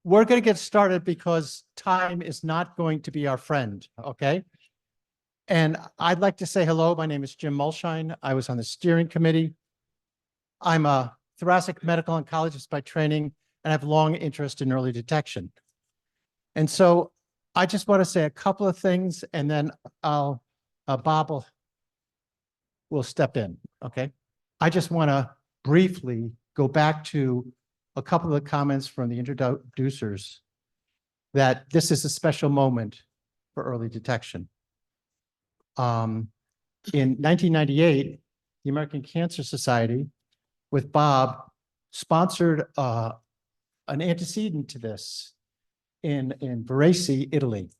we're going to get started because time is not going to be our friend, okay? And I'd like to say hello. My name is Jim Mulshine. I was on the steering committee. I'm a thoracic medical oncologist by training, and I have long interest in early detection. And so I just want to say a couple of things, and then Bob will step in, okay? I just want to briefly go back to a couple of the comments from the introducers that this is a special moment for early detection. In 1998, the American Cancer Society, with Bob, sponsored an antecedent to this in Varese, Italy,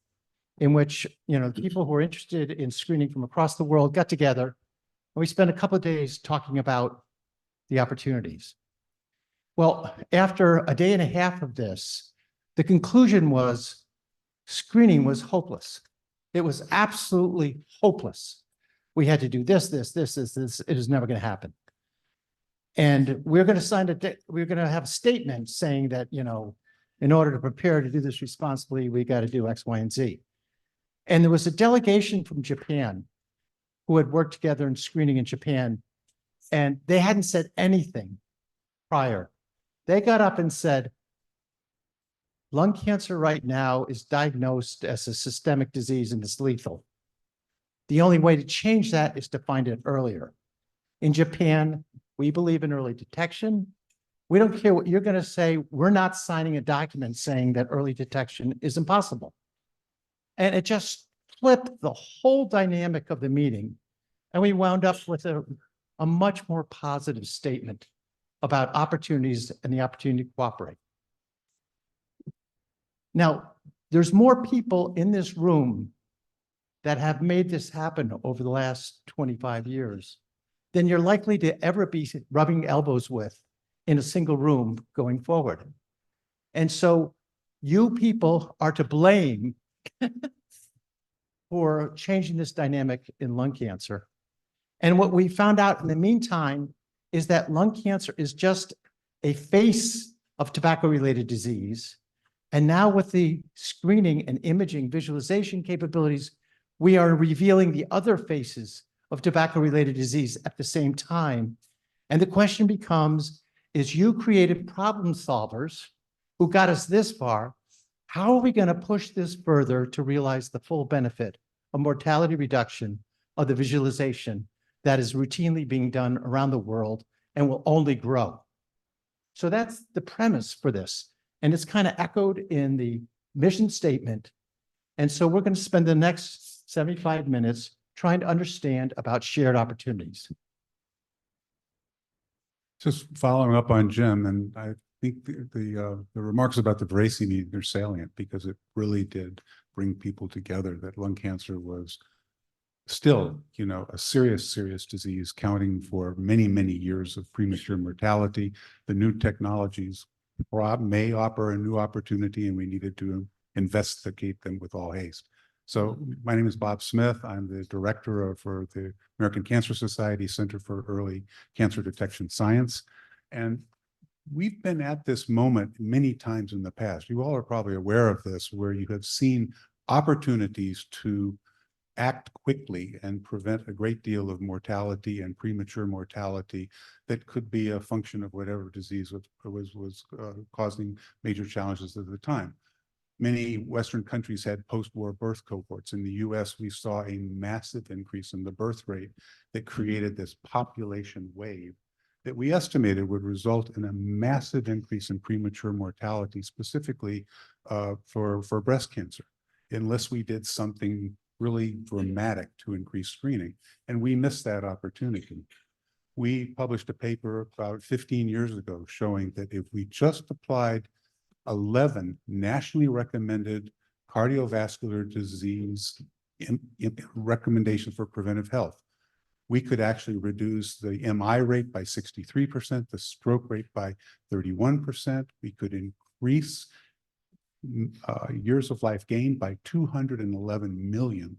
in which people who were interested in screening from across the world got together, and we spent a couple of days talking about the opportunities. Well, after a day and a half of this, the conclusion was screening was hopeless. It was absolutely hopeless. We had to do this. It is never going to happen. And we're going to have a statement saying that, in order to prepare to do this responsibly, we got to do X, Y, and Z. And there was a delegation from Japan who had worked together in screening in Japan, and they hadn't said anything prior. They got up and said, lung cancer right now is diagnosed as a systemic disease and it's lethal. The only way to change that is to find it earlier. In Japan, we believe in early detection. We don't care what you're going to say. We're not signing a document saying that early detection is impossible. And it just flipped the whole dynamic of the meeting. And we wound up with a much more positive statement about opportunities and the opportunity to cooperate. Now, there's more people in this room that have made this happen over the last 25 years than you're likely to ever be rubbing elbows with in a single room going forward. And so you people are to blame for changing this dynamic in lung cancer. And what we found out in the meantime is that lung cancer is just a face of tobacco-related disease. And now with the screening and imaging visualization capabilities, we are revealing the other faces of tobacco-related disease at the same time. And the question becomes, is you created problem solvers who got us this far. How are we going to push this further to realize the full benefit of mortality reduction of the visualization that is routinely being done around the world and will only grow? So that's the premise for this. And it's kind of echoed in the mission statement. And so we're going to spend the next 75 minutes trying to understand about shared opportunities. Just following up on Jim, and I think the remarks about the Varese meeting are salient because it really did bring people together, that lung cancer was still, a serious disease, counting for many, many years of premature mortality. The new technologies may offer a new opportunity, and we needed to investigate them with all haste. So my name is Bob Smith. I'm the director for the American Cancer Society Center for Early Cancer Detection Science. And we've been at this moment many times in the past. You all are probably aware of this, where you have seen opportunities to act quickly and prevent a great deal of mortality and premature mortality that could be a function of whatever disease was causing major challenges at the time. Many Western countries had post-war birth cohorts. In the US, we saw a massive increase in the birth rate that created this population wave that we estimated would result in a massive increase in premature mortality, specifically for breast cancer, unless we did something really dramatic to increase screening. And we missed that opportunity. We published a paper about 15 years ago showing that if we just applied 11 nationally recommended cardiovascular disease recommendations for preventive health, we could actually reduce the MI rate by 63%, the stroke rate by 31%. We could increase years of life gained by 211 million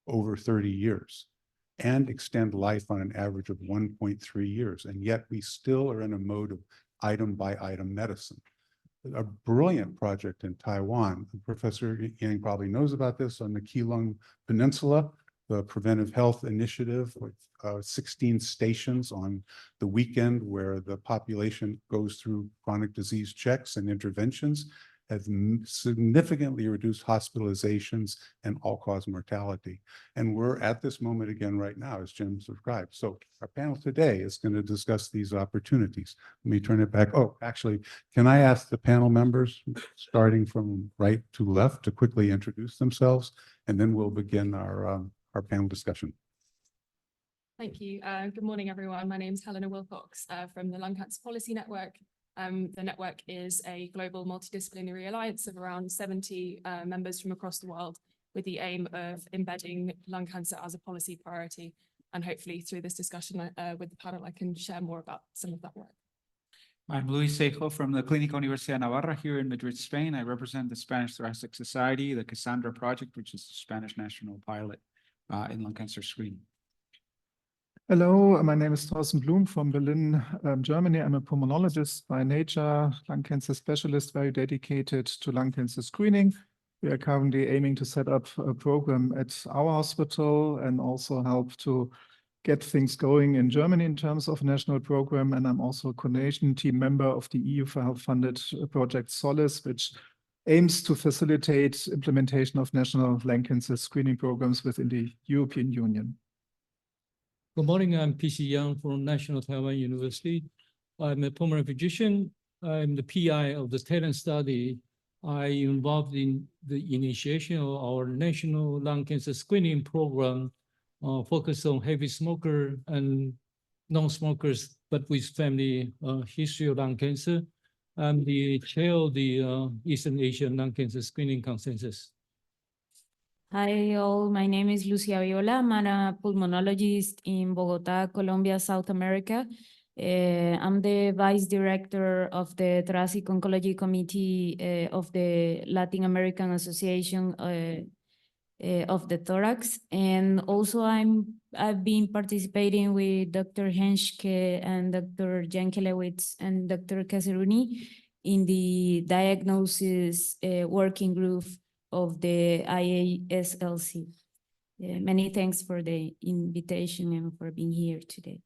over 30 years and extend life on an average of 1.3 years. And yet we still are in a mode of item by item medicine. a brilliant project in Taiwan. Professor Yang probably knows about this on the Keelung Peninsula, the Preventive Health Initiative with 16 stations on the weekend where the population goes through chronic disease checks and interventions, have significantly reduced hospitalizations and all-cause mortality. And we're at this moment again right now, as Jim described. So our panel today is going to discuss these opportunities. Let me turn it back. Oh, actually, can I ask the panel members, starting from right to left, to quickly introduce themselves, and then we'll begin our panel discussion. Thank you. Good morning, everyone. My name is Helena Wilcox from the Lung Cancer Policy Network. The network is a global multidisciplinary alliance of around 70 members from across the world with the aim of embedding lung cancer as a policy priority. And hopefully through this discussion with the panel, I can share more about some of that work. I'm Luis Seijo from the Clínica Universidad Navarra here in Madrid, Spain. I represent the Spanish Thoracic Society, the Cassandra Project, which is the Spanish national pilot in lung cancer screening. Hello, my name is Blum from Berlin, Germany. I'm a pulmonologist by nature, lung cancer specialist, very dedicated to lung cancer screening. We are currently aiming to set up a program at our hospital and also help to get things going in Germany in terms of national program. And I'm also a coordination team member of the EU for Health funded project Solace, which aims to facilitate implementation of national lung cancer screening programs within the European Union. Good morning, I'm PC Yang from National Taiwan University. I'm a pulmonary physician. I'm the PI of the talent study. I involved in the initiation of our national lung cancer screening program focused on heavy smoker and non-smokers, but with family history of lung cancer. I'm the chair of the Eastern Asian Lung Cancer Screening Consensus. Hi all, my name is Viola. I'm a pulmonologist in Bogota, Colombia, South America. I'm the vice director of the Thoracic Oncology Committee of the Latin American Association of the Thorax. And also I've been participating with Dr. Henschke and Dr. Jankelewicz and Dr. Kazerooni in the diagnosis working group of the I-ELCAP. Many thanks for the invitation and for being here today.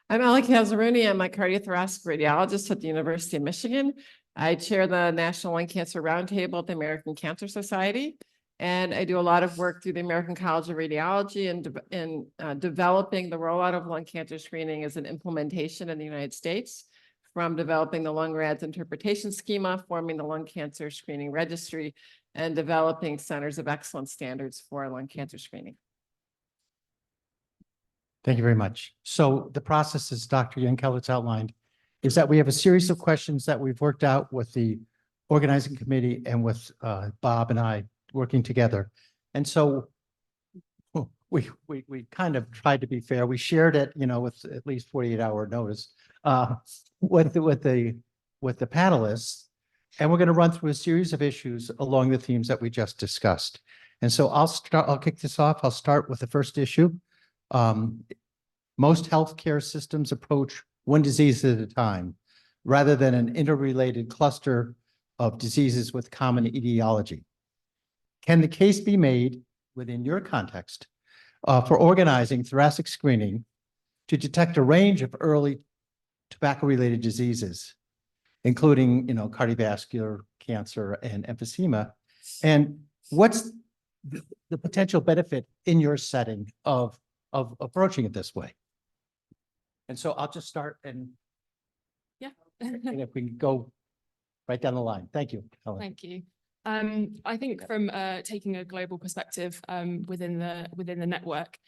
I'm Kazerooni. I'm a cardiothoracic radiologist at the University of Michigan. I chair the National Lung Cancer Roundtable at the American Cancer Society. And I do a lot of work through the American College of Radiology in developing the rollout of lung cancer screening as an implementation in the United States, from developing the Lung-RADS interpretation schema, forming the lung cancer screening registry, and developing centers of excellence standards for lung cancer screening. Thank you very much. So the process, as Dr. Jankelewicz outlined, is that we have a series of questions that we've worked out with the organizing committee and with Bob and I working together. And so we kind of tried to be fair. We shared it, with at least 48-hour notice with the panelists. And we're going to run through a series of issues along the themes that we just discussed. And so I'll kick this off. I'll start with the first issue. Most healthcare systems approach one disease at a time, rather than an interrelated cluster of diseases with common etiology. Can the case be made within your context for organizing thoracic screening to detect a range of early tobacco-related diseases, including, cardiovascular, cancer, and emphysema? And what's the potential benefit in your setting of approaching it this way? And so I'll just start and if we can go right down the line. Thank you, Helen. Thank you. I think from taking a global perspective within the network,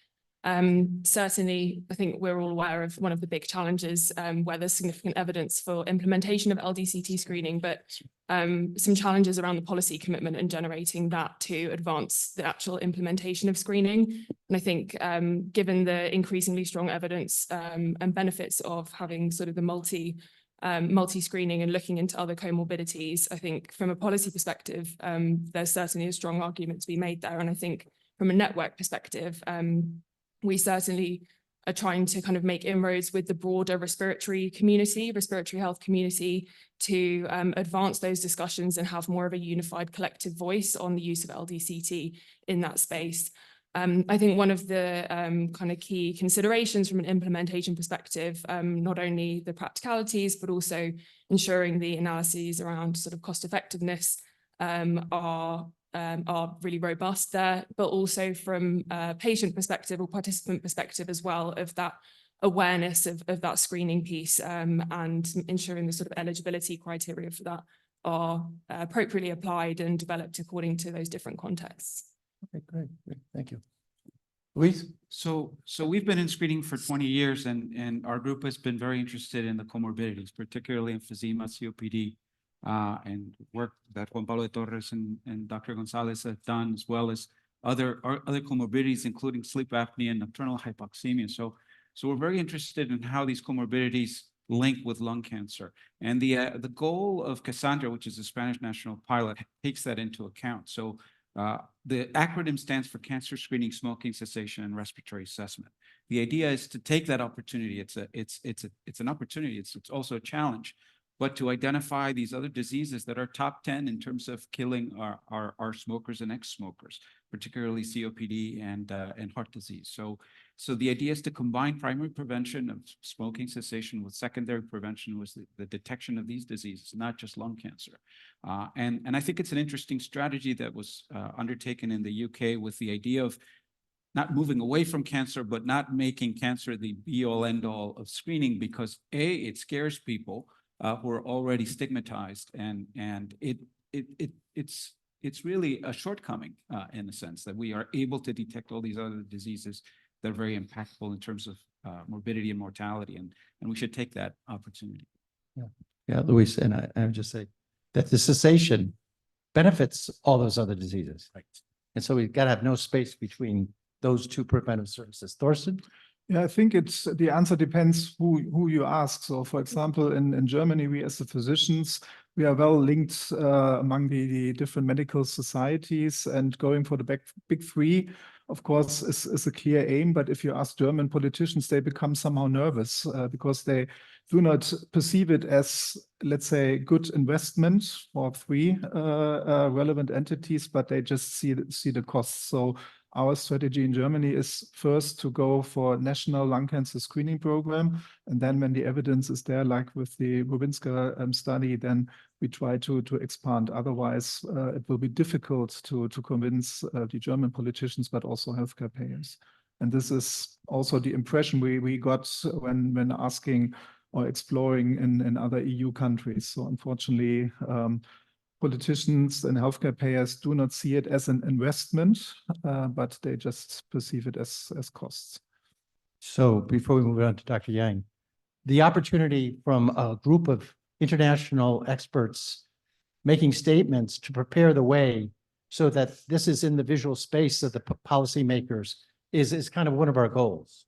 certainly I think we're all aware of one of the big challenges where there's significant evidence for implementation of LDCT screening, but some challenges around the policy commitment and generating that to advance the actual implementation of screening. And I think given the increasingly strong evidence and benefits of having sort of the multi-screening and looking into other comorbidities, I think from a policy perspective, there's certainly a strong argument to be made there. And I think from a network perspective, we certainly are trying to kind of make inroads with the broader respiratory health community to advance those discussions and have more of a unified collective voice on the use of LDCT in that space. I think one of the kind of key considerations from an implementation perspective, not only the practicalities, but also ensuring the analyses around sort of cost effectiveness are really robust there, but also from a patient perspective or participant perspective as well, of that awareness of that screening piece and ensuring the sort of eligibility criteria for that are appropriately applied and developed according to those different contexts. Okay, great. Thank you. Luis? So we've been in screening for 20 years, and our group has been very interested in the comorbidities, particularly emphysema, COPD, and work that Juan Pablo de Torres and Dr. Gonzalez have done, as well as other comorbidities, including sleep apnea and nocturnal hypoxemia. So we're very interested in how these comorbidities link with lung cancer. And the goal of Cassandra, which is a Spanish national pilot, takes that into account. So the acronym stands for Cancer Screening, Smoking Cessation, and Respiratory Assessment. The idea is to take that opportunity. It's an opportunity. It's also a challenge, but to identify these other diseases that are top 10 in terms of killing our smokers and ex-smokers, particularly COPD and heart disease. So the idea is to combine primary prevention of smoking cessation with secondary prevention with the detection of these diseases, not just lung cancer. And I think it's an interesting strategy that was undertaken in the UK with the idea of not moving away from cancer, but not making cancer the be-all end-all of screening, because A, it scares people who are already stigmatized, and it's really a shortcoming in a sense that we are able to detect all these other diseases that are very impactful in terms of morbidity and mortality, and we should take that opportunity. Yeah, Luis, and I would just say that the cessation benefits all those other diseases. Right. And so we've got to have no space between those two preventive services. Thorsten? Yeah, I think the answer depends who you ask. So for example, in Germany, we as the physicians, we are well linked among the different medical societies, and going for the big three, of course, is a clear aim. But if you ask German politicians, they become somehow nervous because they do not perceive it as, let's say, good investment for three relevant entities, but they just see the costs. So our strategy in Germany is first to go for national lung cancer screening program. And then when the evidence is there, like with the Rubinska study, then we try to expand. Otherwise, it will be difficult to convince the German politicians, but also healthcare payers. And this is also the impression we got when asking or exploring in other EU countries. So unfortunately, politicians and healthcare payers do not see it as an investment, but they just perceive it as costs. So before we move on to Dr. Yang, the opportunity from a group of international experts making statements to prepare the way so that this is in the visual space of the policymakers is kind of one of our goals.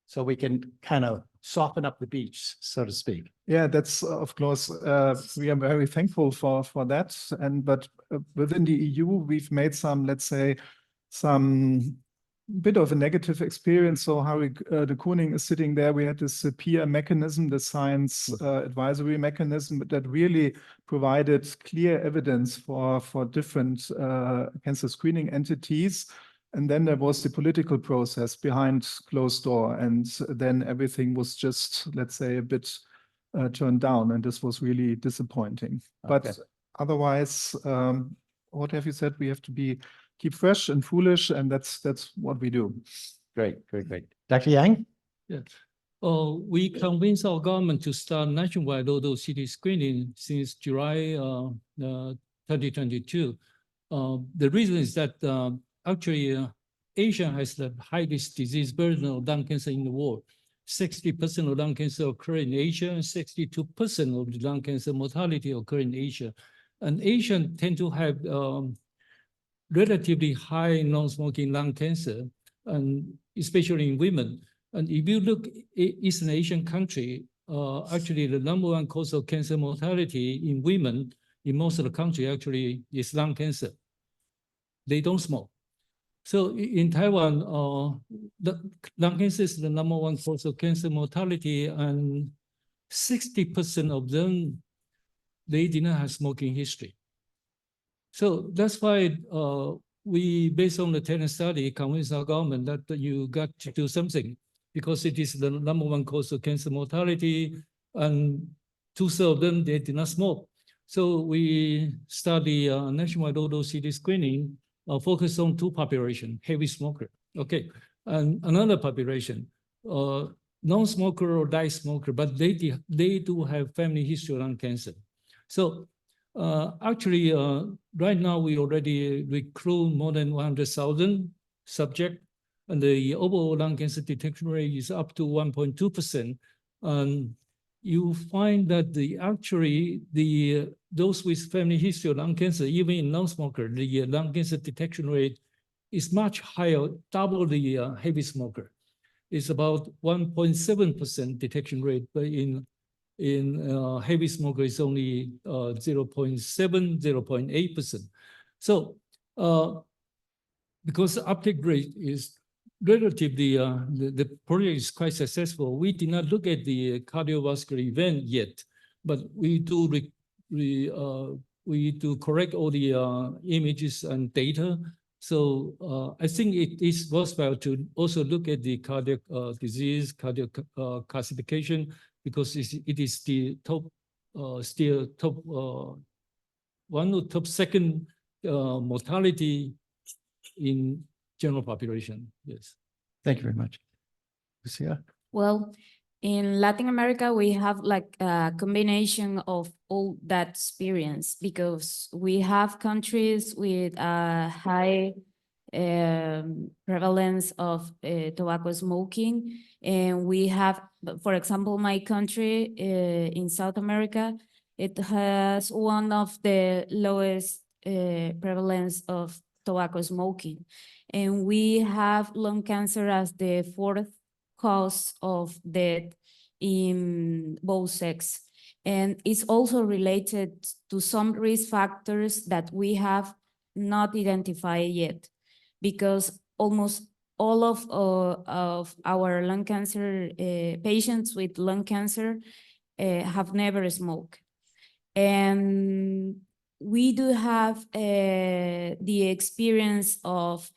So we can kind of soften up the beach, so to speak. Yeah, that's of course, we are very thankful for that. But within the EU, we've made some, let's say, some bit of a negative experience. So Harry de Kooning is sitting there. We had this peer mechanism, the science advisory mechanism that really provided clear evidence for different cancer screening entities. And then there was the political process behind closed door. And then everything was just, let's say, a bit turned down. And this was really disappointing. Okay. But otherwise, what have you said? We have to keep fresh and foolish. And that's what we do. Great. Dr. Yang? Yes. We convinced our government to start nationwide ODO-CT screening since July 2022. The reason is that actually, Asia has the highest disease burden of lung cancer in the world. 60% of lung cancer occur in Asia, and 62% of the lung cancer mortality occur in Asia. And Asians tend to have relatively high non-smoking lung cancer, and especially in women. And if you look at Eastern Asian country, actually the #1 cause of cancer mortality in women in most of the country actually is lung cancer. They don't smoke. So in Taiwan, the lung cancer is the #1 cause of cancer mortality, and 60% of them, they did not have smoking history. So that's why we, based on the talent study, convinced our government that you got to do something, because it is the #1 cause of cancer mortality, and 2/3 of them, they did not smoke. So we study nationwide ODO-CD screening, focus on 2 populations, heavy smoker, okay, and another population, non-smoker or diet smoker, but they do have family history of lung cancer. So actually, right now we already recruit more than 100,000 subjects, and the overall lung cancer detection rate is up to 1.2%. And you find that those with family history of lung cancer, even in non-smoker, the lung cancer detection rate is much higher, double the heavy smoker. It's about 1.7% detection rate, but in heavy smoker is only 0.7, 0.8%. So because the uptake rate is relatively, the project is quite successful. We did not look at the cardiovascular event yet, but we do correct all the images and data. So I think it is worthwhile to also look at the cardiac disease, cardiac classification, because it is the top, still top one or top second mortality in general population. Yes. Thank you very much. Lucia? Well, in Latin America, we have like a combination of all that experience, because we have countries with a high prevalence of tobacco smoking. And we have, for example, my country in South America, it has one of the lowest prevalence of tobacco smoking. And we have lung cancer as the 4th cause of death in both sex. And it's also related to some risk factors that we have not identified yet, because almost all of our lung cancer patients with lung cancer have never smoked. And we do have the experience of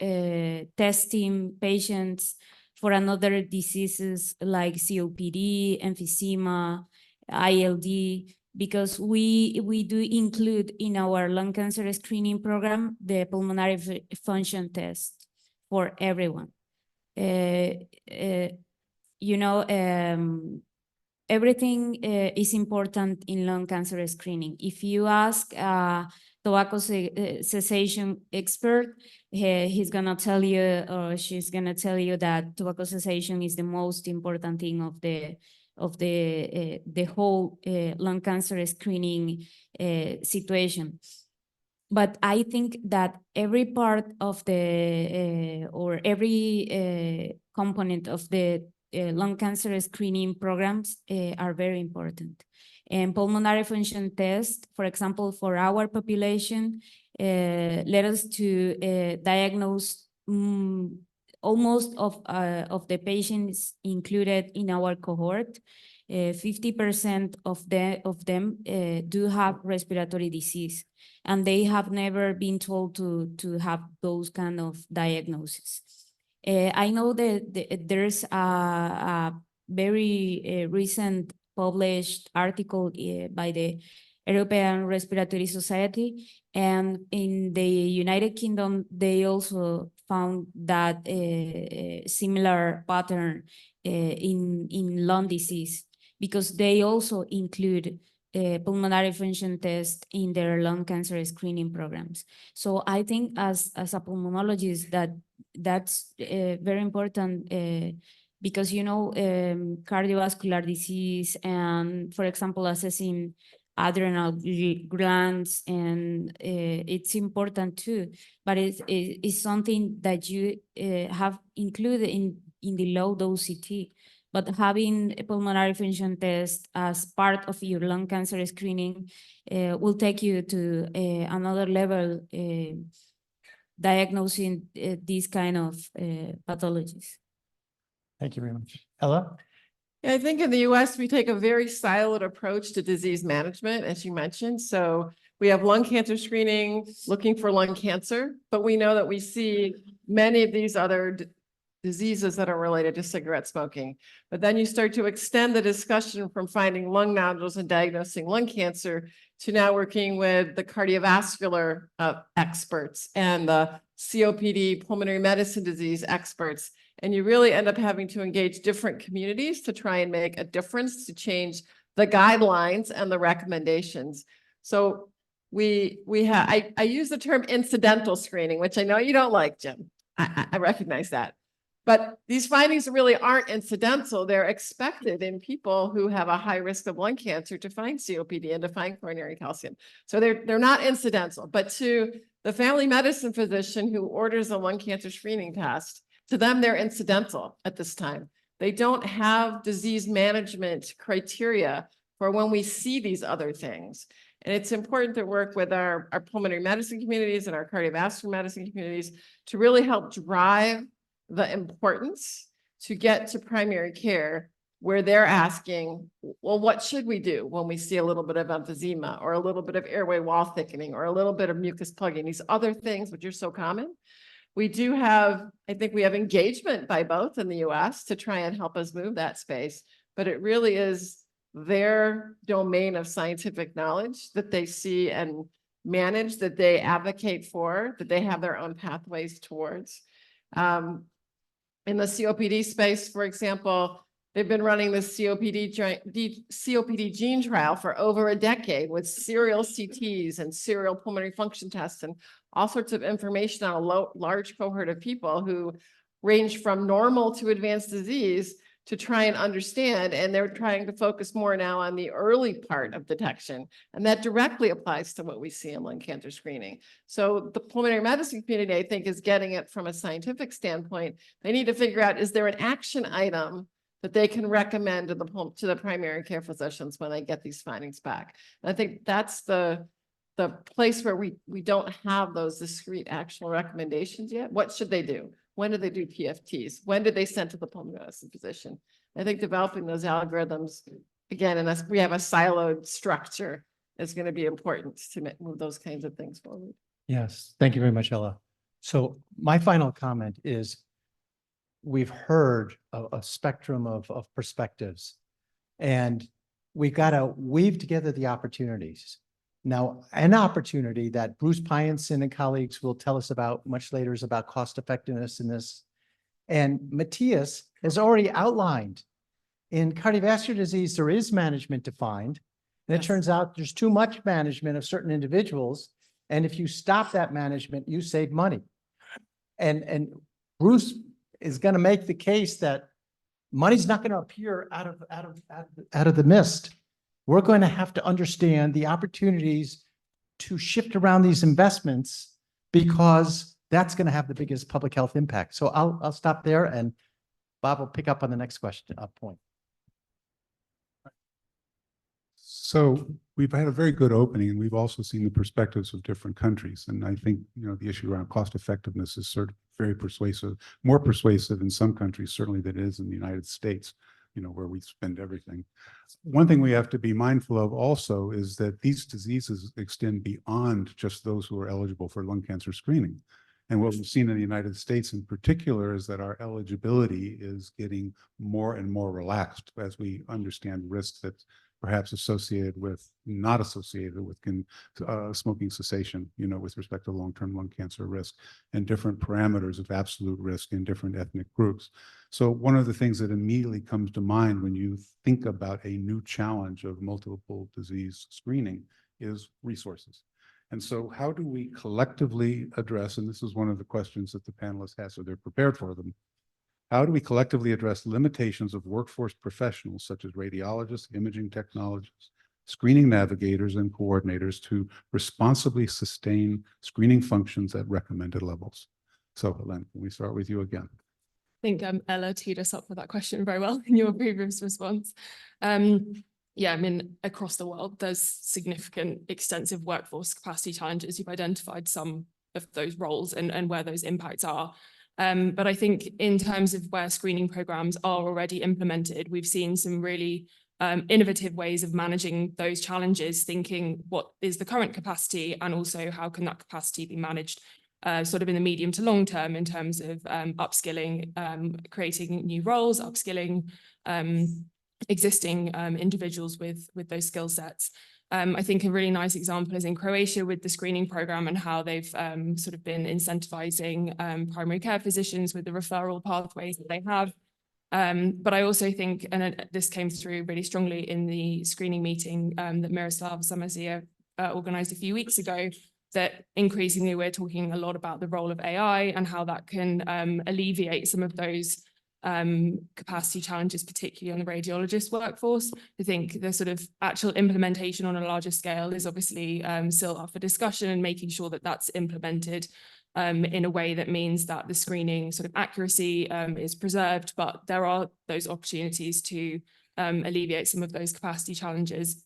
testing patients for another diseases like COPD, emphysema, ILD, because we do include in our lung cancer screening program the pulmonary function test for everyone. Everything is important in lung cancer screening. If you ask a tobacco cessation expert, he's gonna tell you, or she's gonna tell you, that tobacco cessation is the most important thing of the whole lung cancer screening situation. But I think that every part of the or every component of the lung cancer screening programs are very important. And pulmonary function test, for example, for our population, led us to diagnose almost of the patients included in our cohort. 50% of them do have respiratory disease, and they have never been told to have those kind of diagnoses. I know that there's a very recent published article by the European Respiratory Society, and in the United Kingdom, they also found that similar pattern in lung disease, because they also include pulmonary function test in their lung cancer screening programs. So I think as a pulmonologist that's very important, because cardiovascular disease and, for example, assessing adrenal glands, and it's important too, but it's something that you have included in the low dose CT. But having a pulmonary function test as part of your lung cancer screening will take you to another level diagnosing these kind of pathologies. Thank you very much. Ella? Yeah, I think in the US, we take a very siloed approach to disease management, as you mentioned. So we have lung cancer screening, looking for lung cancer, but we know that we see many of these other diseases that are related to cigarette smoking. But then you start to extend the discussion from finding lung nodules and diagnosing lung cancer to now working with the cardiovascular experts and the COPD, pulmonary medicine disease experts. And you really end up having to engage different communities to try and make a difference, to change the guidelines and the recommendations. So I use the term incidental screening, which I know you don't like, Jim. I recognize that. But these findings really aren't incidental. They're expected in people who have a high risk of lung cancer to find COPD and to find coronary calcium. So they're not incidental. But to the family medicine physician who orders a lung cancer screening test, to them, they're incidental at this time. They don't have disease management criteria for when we see these other things. And it's important to work with our pulmonary medicine communities and our cardiovascular medicine communities to really help drive the importance to get to primary care, where they're asking, well, what should we do when we see a little bit of emphysema or a little bit of airway wall thickening or a little bit of mucus plugging, these other things which are so common. We do have, I think we have engagement by both in the US to try and help us move that space, but it really is their domain of scientific knowledge that they see and manage, that they advocate for, that they have their own pathways towards. In the COPD space, for example, they've been running the COPD gene trial for over a decade with serial CTs and serial pulmonary function tests and all sorts of information on a large cohort of people who range from normal to advanced disease to try and understand. And they're trying to focus more now on the early part of detection. And that directly applies to what we see in lung cancer screening. So the pulmonary medicine community, I think, is getting it from a scientific standpoint. They need to figure out, is there an action item that they can recommend to the primary care physicians when they get these findings back? And I think that's the place where we don't have those discrete actual recommendations yet. What should they do? When do they do PFTs? When did they send to the pulmonary medicine physician? I think developing those algorithms, again, unless we have a siloed structure, is going to be important to move those kinds of things forward. Yes, thank you very much, Ella. So my final comment is we've heard a spectrum of perspectives, and we got to weave together the opportunities. Now, an opportunity that Bruce Pyenson and colleagues will tell us about much later is about cost effectiveness in this. And Matthias has already outlined in cardiovascular disease, there is management defined. And it turns out there's too much management of certain individuals. And if you stop that management, you save money. And Bruce is going to make the case that money's not going to appear out of the mist. We're going to have to understand the opportunities to shift around these investments, because that's going to have the biggest public health impact. So I'll stop there, and Bob will pick up on the next question point. So we've had a very good opening, and we've also seen the perspectives of different countries. And I think, the issue around cost effectiveness is sort of very persuasive, more persuasive in some countries, certainly, than it is in the United States, where we spend everything. One thing we have to be mindful of also is that these diseases extend beyond just those who are eligible for lung cancer screening. And what we've seen in the United States in particular is that our eligibility is getting more and more relaxed as we understand risks that perhaps not associated with smoking cessation, with respect to long-term lung cancer risk, and different parameters of absolute risk in different ethnic groups. So one of the things that immediately comes to mind when you think about a new challenge of multiple disease screening is resources. And so how do we collectively address, and this is one of the questions that the panelists have, so they're prepared for them, how do we collectively address limitations of workforce professionals such as radiologists, imaging technologists, screening navigators, and coordinators to responsibly sustain screening functions at recommended levels? So, Helen, can we start with you again? I think Ella teed us up for that question very well in your previous response. Yeah, across the world, there's significant, extensive workforce capacity challenges. You've identified some those roles and where those impacts are. But I think in terms of where screening programs are already implemented, we've seen some really innovative ways of managing those challenges, thinking what is the current capacity and also how can that capacity be managed sort of in the medium to long term in terms of upskilling, creating new roles, upskilling existing individuals with those skill sets. I think a really nice example is in Croatia with the screening program and how they've sort of been incentivizing primary care physicians with the referral pathways that they have. But I also think, and this came through really strongly in the screening meeting that Miroslav Samazia organized a few weeks ago, that increasingly we're talking a lot about the role of AI and how that can alleviate some of those capacity challenges, particularly on the radiologist workforce. I think the sort of actual implementation on a larger scale is obviously still up for discussion, and making sure that that's implemented in a way that means that the screening sort of accuracy is preserved, but there are those opportunities to alleviate some of those capacity challenges.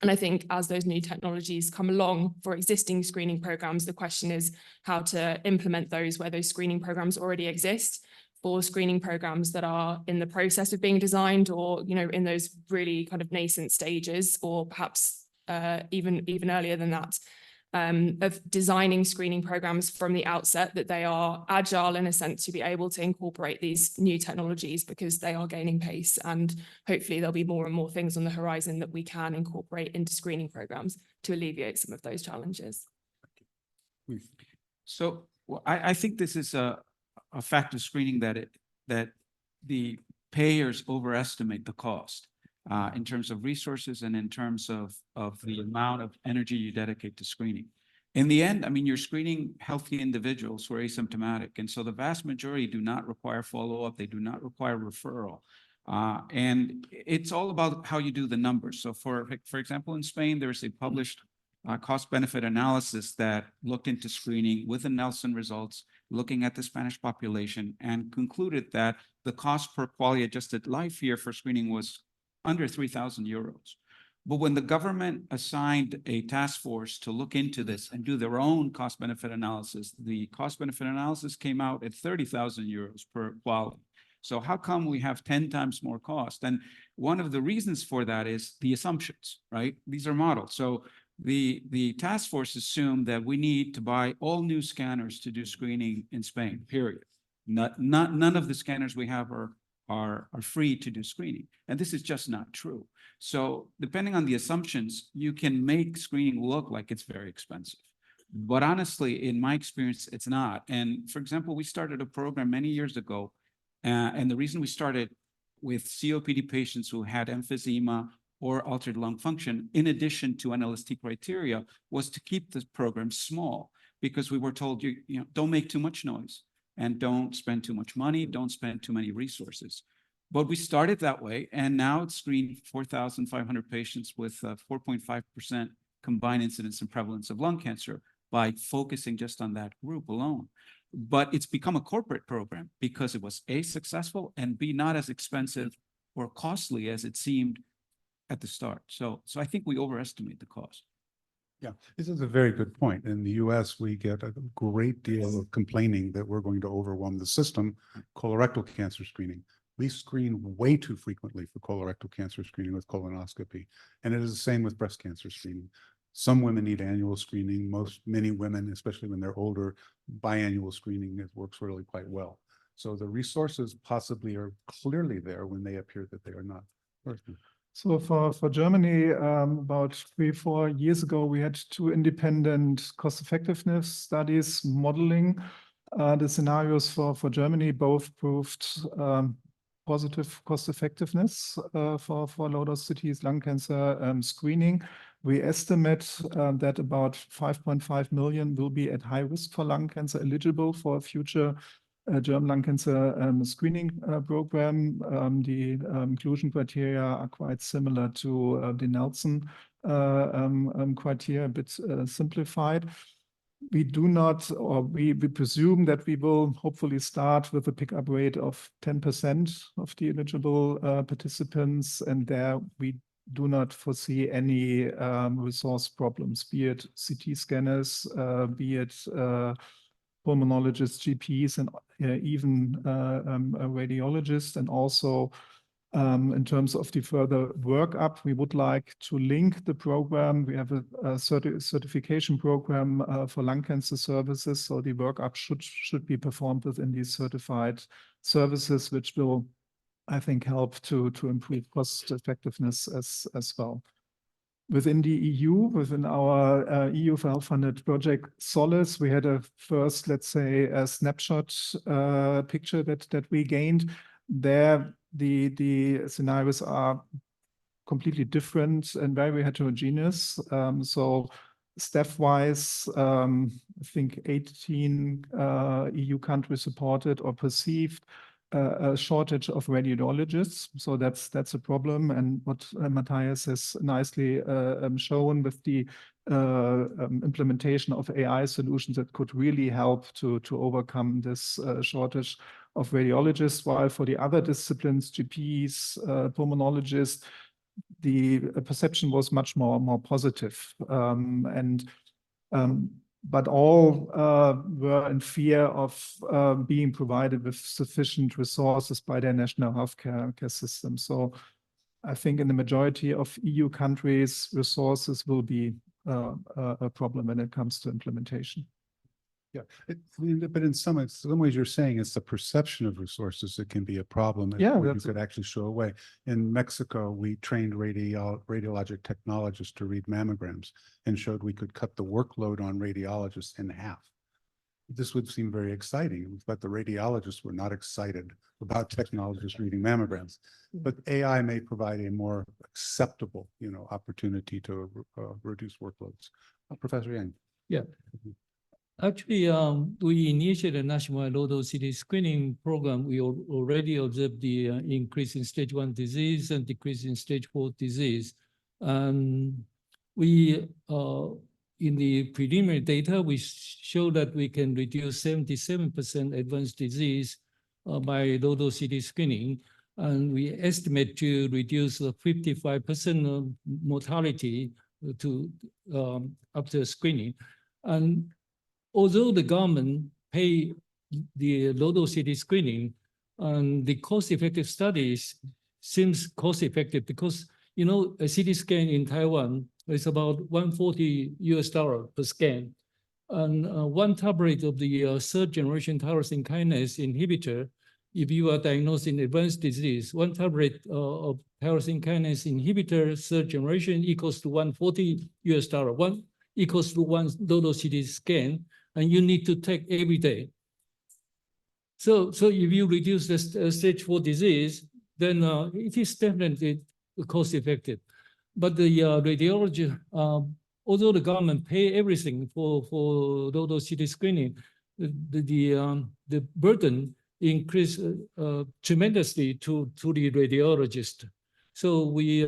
And I think as those new technologies come along for existing screening programs, the question is how to implement those where those screening programs already exist. For screening programs that are in the process of being designed, or in those really kind of nascent stages, or perhaps even earlier than that, of designing screening programs from the outset, that they are agile in a sense to be able to incorporate these new technologies, because they are gaining pace, and hopefully there'll be more and more things on the horizon that we can incorporate into screening programs to alleviate some of those challenges. So I think this is a fact of screening that the payers overestimate the cost in terms of resources and in terms of the amount of energy you dedicate to screening. In the end, I mean, you're screening healthy individuals who are asymptomatic. And so the vast majority do not require follow-up. They do not require referral. And it's all about how you do the numbers. So for example, in Spain, there's a published cost-benefit analysis that looked into screening with the Nelson results, looking at the Spanish population, and concluded that the cost per quality adjusted life year for screening was under 3,000 euros. But when the government assigned a task force to look into this and do their own cost-benefit analysis, the cost-benefit analysis came out at 30,000 euros per quality. So how come we have 10 times more cost? And one of the reasons for that is the assumptions, right? These are models. So the task force assumed that we need to buy all new scanners to do screening in Spain, period. None of the scanners we have are free to do screening. And this is just not true. So depending on the assumptions, you can make screening look like it's very expensive. But honestly, in my experience, it's not. And for example, we started a program many years ago. And the reason we started with COPD patients who had emphysema or altered lung function, in addition to NLST criteria, was to keep the program small, because we were told, don't make too much noise and don't spend too much money, don't spend too many resources. But we started that way, and now it's screened 4,500 patients with 4.5% combined incidence and prevalence of lung cancer by focusing just on that group alone. But it's become a corporate program because it was A, successful, and B, not as expensive or costly as it seemed at the start. So I think we overestimate the cost. Yeah, this is a very good point. In the US, we get a great deal of complaining that we're going to overwhelm the system. Colorectal cancer screening. We screen way too frequently for colorectal cancer screening with colonoscopy. And it is the same with breast cancer screening. Some women need annual screening. Many women, especially when they're older, biannual screening, it works really quite well. So the resources possibly are clearly there when they appear that they are not. So for Germany, about 3-4 years ago, we had 2 independent cost effectiveness studies modeling the scenarios for Germany. Both proved positive cost effectiveness for low-dose CT lung cancer screening. We estimate that about 5.5 million will be at high risk for lung cancer, eligible for a future German lung cancer screening program. The inclusion criteria are quite similar to the Nelson criteria, a bit simplified. We do not, or we presume that we will hopefully start with a pickup rate of 10% of the eligible participants, and there we do not foresee any resource problems, be it CT scanners, be it pulmonologists, GPs, and even a radiologist. And also in terms of the further workup, we would like to link the program. We have a certification program for lung cancer services. So the workup should be performed within these certified services, which will, I think, help to improve cost effectiveness as well. Within the EU, within our EU funded project Solace, we had a first, let's say, a snapshot picture that we gained. There, the scenarios are completely different and very heterogeneous. So staff-wise, I think 18 EU countries reported or perceived a shortage of radiologists. So that's a problem. And what Matthias has nicely shown with the implementation of AI solutions that could really help to overcome this shortage of radiologists, while for the other disciplines, GPs, pulmonologists, the perception was much more positive. But all were in fear of being provided with sufficient resources by their national healthcare system. So I think in the majority of EU countries, resources will be a problem when it comes to implementation. Yeah, but in some ways you're saying it's the perception of resources that can be a problem. Yeah, where you could actually show a way. In Mexico, we trained radiologic technologists to read mammograms and showed we could cut the workload on radiologists in half. This would seem very exciting, but the radiologists were not excited about technologists reading mammograms. But AI may provide a more acceptable, opportunity to reduce workloads. Professor Yang. Yeah. Actually, we initiated a national low-dose CT screening program. We already observed the increase in stage 1 disease and decrease in stage 4 disease. We, in the preliminary data, we show that we can reduce 77% advanced disease by low-dose CT screening. And we estimate to reduce 55% of mortality after screening. And although the government pay the low-dose CT screening, and the cost-effective studies seems cost-effective because, a CT scan in Taiwan is about $140 per scan. And one tablet of the third-generation tyrosine kinase inhibitor, if you are diagnosed in advanced disease, one tablet of tyrosine kinase inhibitor third generation equals to $140. One equals to one low-dose CT scan, and you need to take every day. So if you reduce the stage 4 disease, then it is definitely cost effective. But the radiology, although the government pay everything for low-dose CT screening, the burden increased tremendously to the radiologist. So we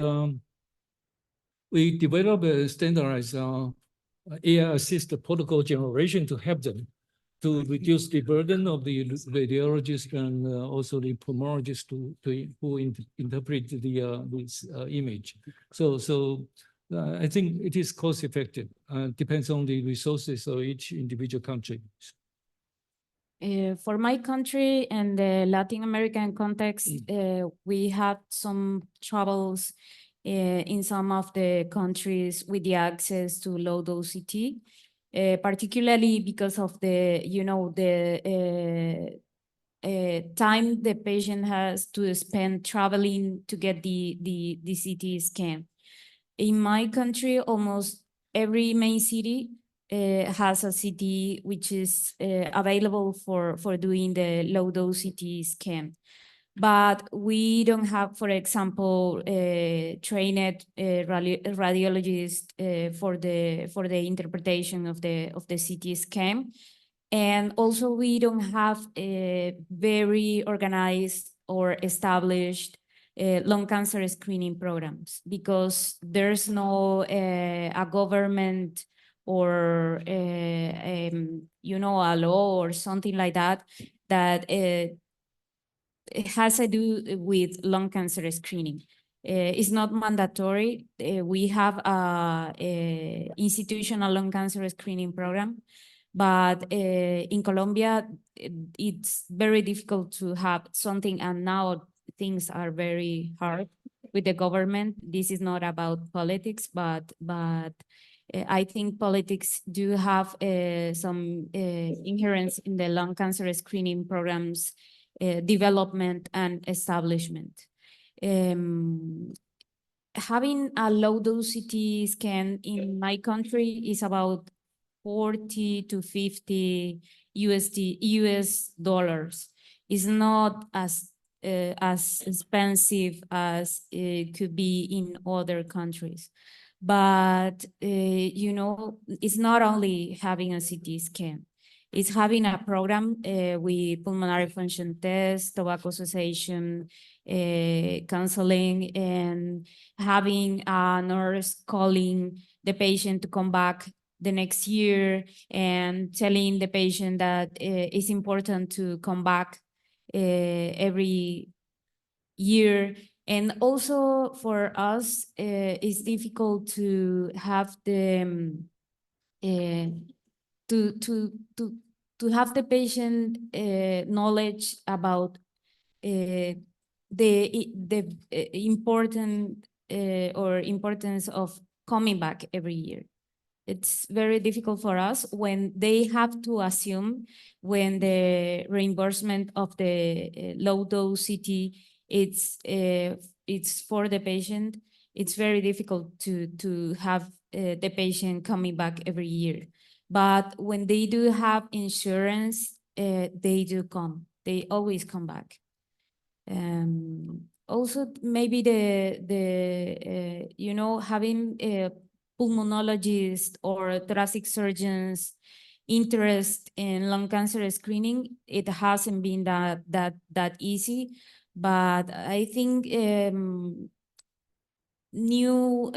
developed a standardized AI-assisted protocol generation to help them to reduce the burden of the radiologist and also the pulmonologist who interpret this image. So I think it is cost effective. Depends on the resources of each individual country. For my country and the Latin American context, we have some troubles in some of the countries with the access to low-dose CT. Particularly because of the time the patient has to spend traveling to get the CT scan. In my country, almost every main city has a CT which is available for doing the low-dose CT scan. But we don't have, for example, trained radiologists for the interpretation of the CT scan, and also we don't have a very organized or established lung cancer screening programs because there's no a government or a law or something like that it has to do with lung cancer screening. It's not mandatory. We have a institutional lung cancer screening program, but in Colombia, it's very difficult to have something, and now things are very hard with the government. This is not about politics, but I think politics do have some inherence in the lung cancer screening programs development and establishment. Having a low dose CT scan in my country is about 40 to 50 US dollars. It's not as expensive as it could be in other countries. But, you know, it's not only having a CT scan. It's having a program with pulmonary function test, tobacco cessation, counseling, and having a nurse calling the patient to come back the next year and telling the patient that it's important to come back every year. And also for us, it's difficult to have the to have the patient knowledge about the important or importance of coming back every year. It's very difficult for us when they have to assume when the reimbursement of the low dose CT it's for the patient. It's very difficult to have the patient coming back every year. But when they do have insurance, they do come. They always come back. Also, maybe you know, having pulmonologists or thoracic surgeons interest in lung cancer screening, it hasn't been that easy. But I think new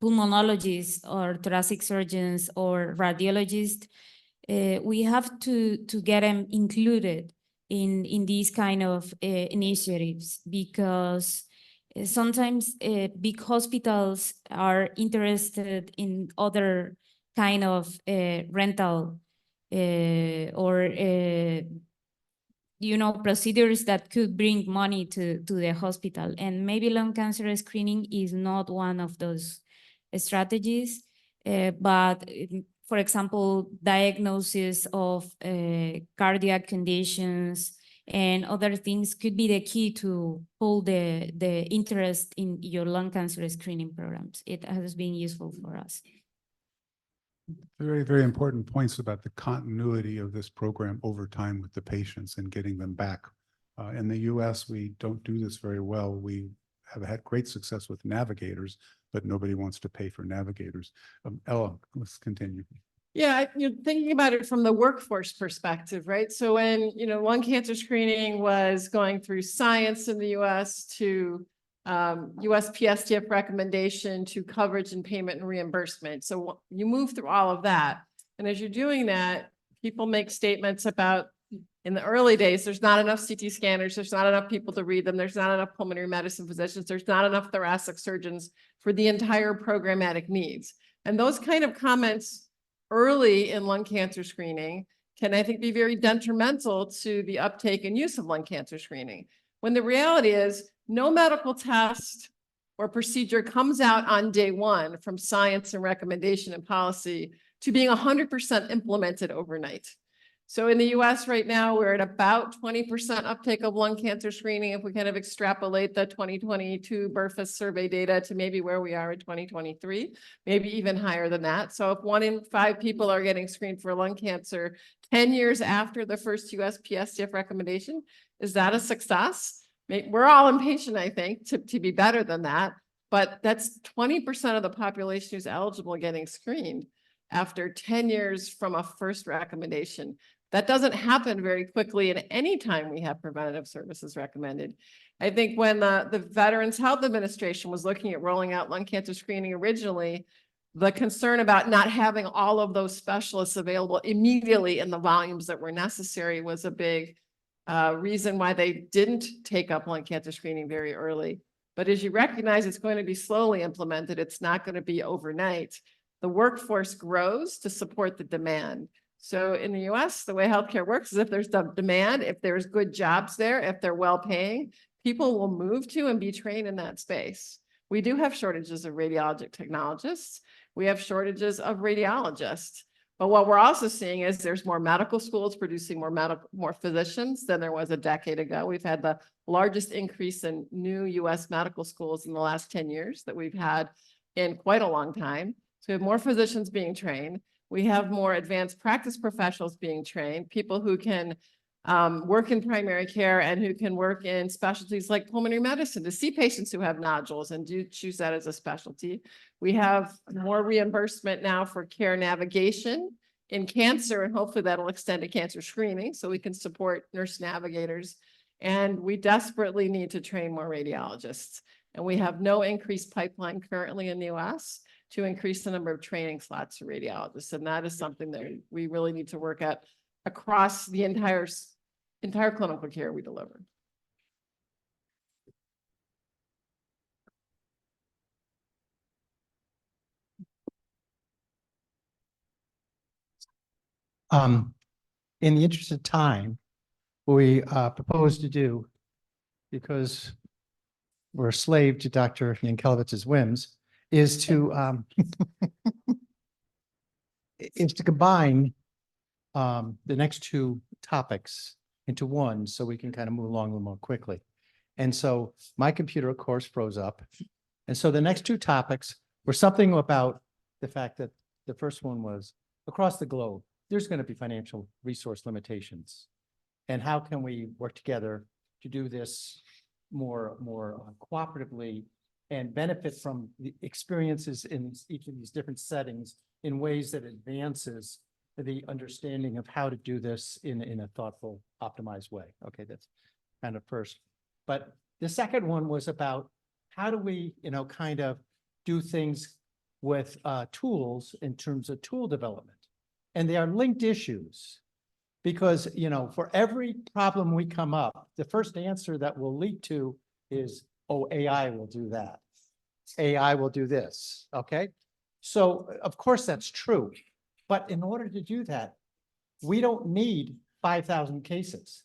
pulmonologists or thoracic surgeons or radiologists, we have to get them included in these kind of initiatives, because sometimes big hospitals are interested in other kind of rental or you know, procedures that could bring money to the hospital. And maybe lung cancer screening is not one of those strategies, but for example, diagnosis of cardiac conditions and other things could be the key to pull the interest in your lung cancer screening programs. It has been useful for us. Very, very important points about the continuity of this program over time with the patients and getting them back. In the US, we don't do this very well. We have had great success with navigators, but nobody wants to pay for navigators. Ella, let's continue. Yeah, you're thinking about it from the workforce perspective, right? So when, you know, lung cancer screening was going through science in the US to USPSTF recommendation to coverage and payment and reimbursement. So you move through all of that. And as you're doing that, people make statements about, in the early days, there's not enough CT scanners, there's not enough people to read them, there's not enough pulmonary medicine physicians, there's not enough thoracic surgeons for the entire programmatic needs. And those kind of comments early in lung cancer screening can, I think, be very detrimental to the uptake and use of lung cancer screening. When the reality is no medical test or procedure comes out on day one from science and recommendation and policy to being 100% implemented overnight. So in the US right now, we're at about 20% uptake of lung cancer screening. If we kind of extrapolate the 2022 BRFA survey data to maybe where we are in 2023, maybe even higher than that. So if 1 in 5 people are getting screened for lung cancer 10 years after the first USPSTF recommendation, is that a success? We're all impatient, I think, to be better than that, but that's 20% of the population who's eligible getting screened after 10 years from a first recommendation. That doesn't happen very quickly in any time we have preventative services recommended. I think when the Veterans Health Administration was looking at rolling out lung cancer screening originally, the concern about not having all of those specialists available immediately in the volumes that were necessary was a big reason why they didn't take up lung cancer screening very early. But as you recognize, it's going to be slowly implemented. It's not going to be overnight. The workforce grows to support the demand. So in the US, the way healthcare works is if there's the demand, if there's good jobs there, if they're well paying, people will move to and be trained in that space. We do have shortages of radiologic technologists. We have shortages of radiologists. But what we're also seeing is there's more medical schools producing more physicians than there was a decade ago. We've had the largest increase in new US medical schools in the last 10 years that we've had in quite a long time. So we have more physicians being trained. We have more advanced practice professionals being trained, people who can work in primary care and who can work in specialties like pulmonary medicine to see patients who have nodules and do choose that as a specialty. We have more reimbursement now for care navigation in cancer, and hopefully that'll extend to cancer screening so we can support nurse navigators. And we desperately need to train more radiologists. And we have no increased pipeline currently in the US to increase the number of training slots for radiologists. And that is something that we really need to work at across the entire clinical care we deliver. In the interest of time, what we propose to do, because we're a slave to Dr. Yankelovich's whims, is to combine the next two topics into one so we can kind of move along a little more quickly. And so my computer, of course, froze up. And so the next two topics were something about the fact that the first one was across the globe, there's going to be financial resource limitations. And how can we work together to do this more cooperatively and benefit from the experiences in each of these different settings in ways that advances the understanding of how to do this in a thoughtful, optimized way. Okay, that's kind of first. But the second one was about how do we, kind of do things with tools in terms of tool development. And they are linked issues because, for every problem we come up, the first answer that will lead to is, oh, AI will do that. AI will do this, okay? So of course that's true. But in order to do that, we don't need 5,000 cases.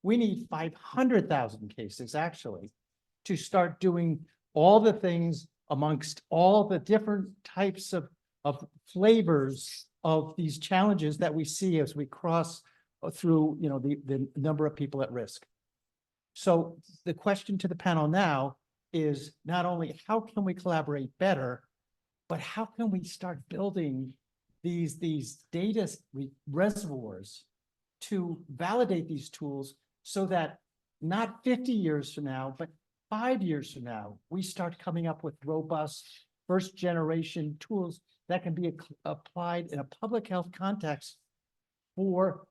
We need 500,000 cases actually to start doing all the things amongst all the different types of flavors of these challenges that we see as we cross through, the number of people at risk. So the question to the panel now is not only how can we collaborate better, but how can we start building these data reservoirs to validate these tools so that not 50 years from now, but 5 years from now, we start coming up with robust first generation tools that can be applied in a public health context for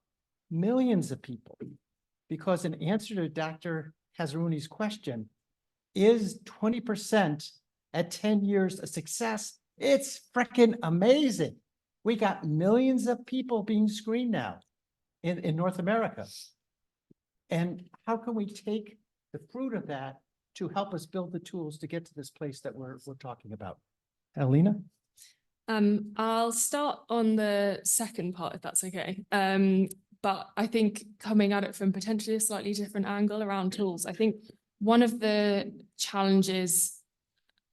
millions of people. Because in answer to Dr. Kazerooni's question, is 20% at 10 years a success? It's freaking amazing. We got millions of people being screened now in North America. And how can we take the fruit of that to help us build the tools to get to this place that we're talking about? Alina? I'll start on the second part, if that's okay. But I think coming at it from potentially a slightly different angle around tools, I think one of the challenges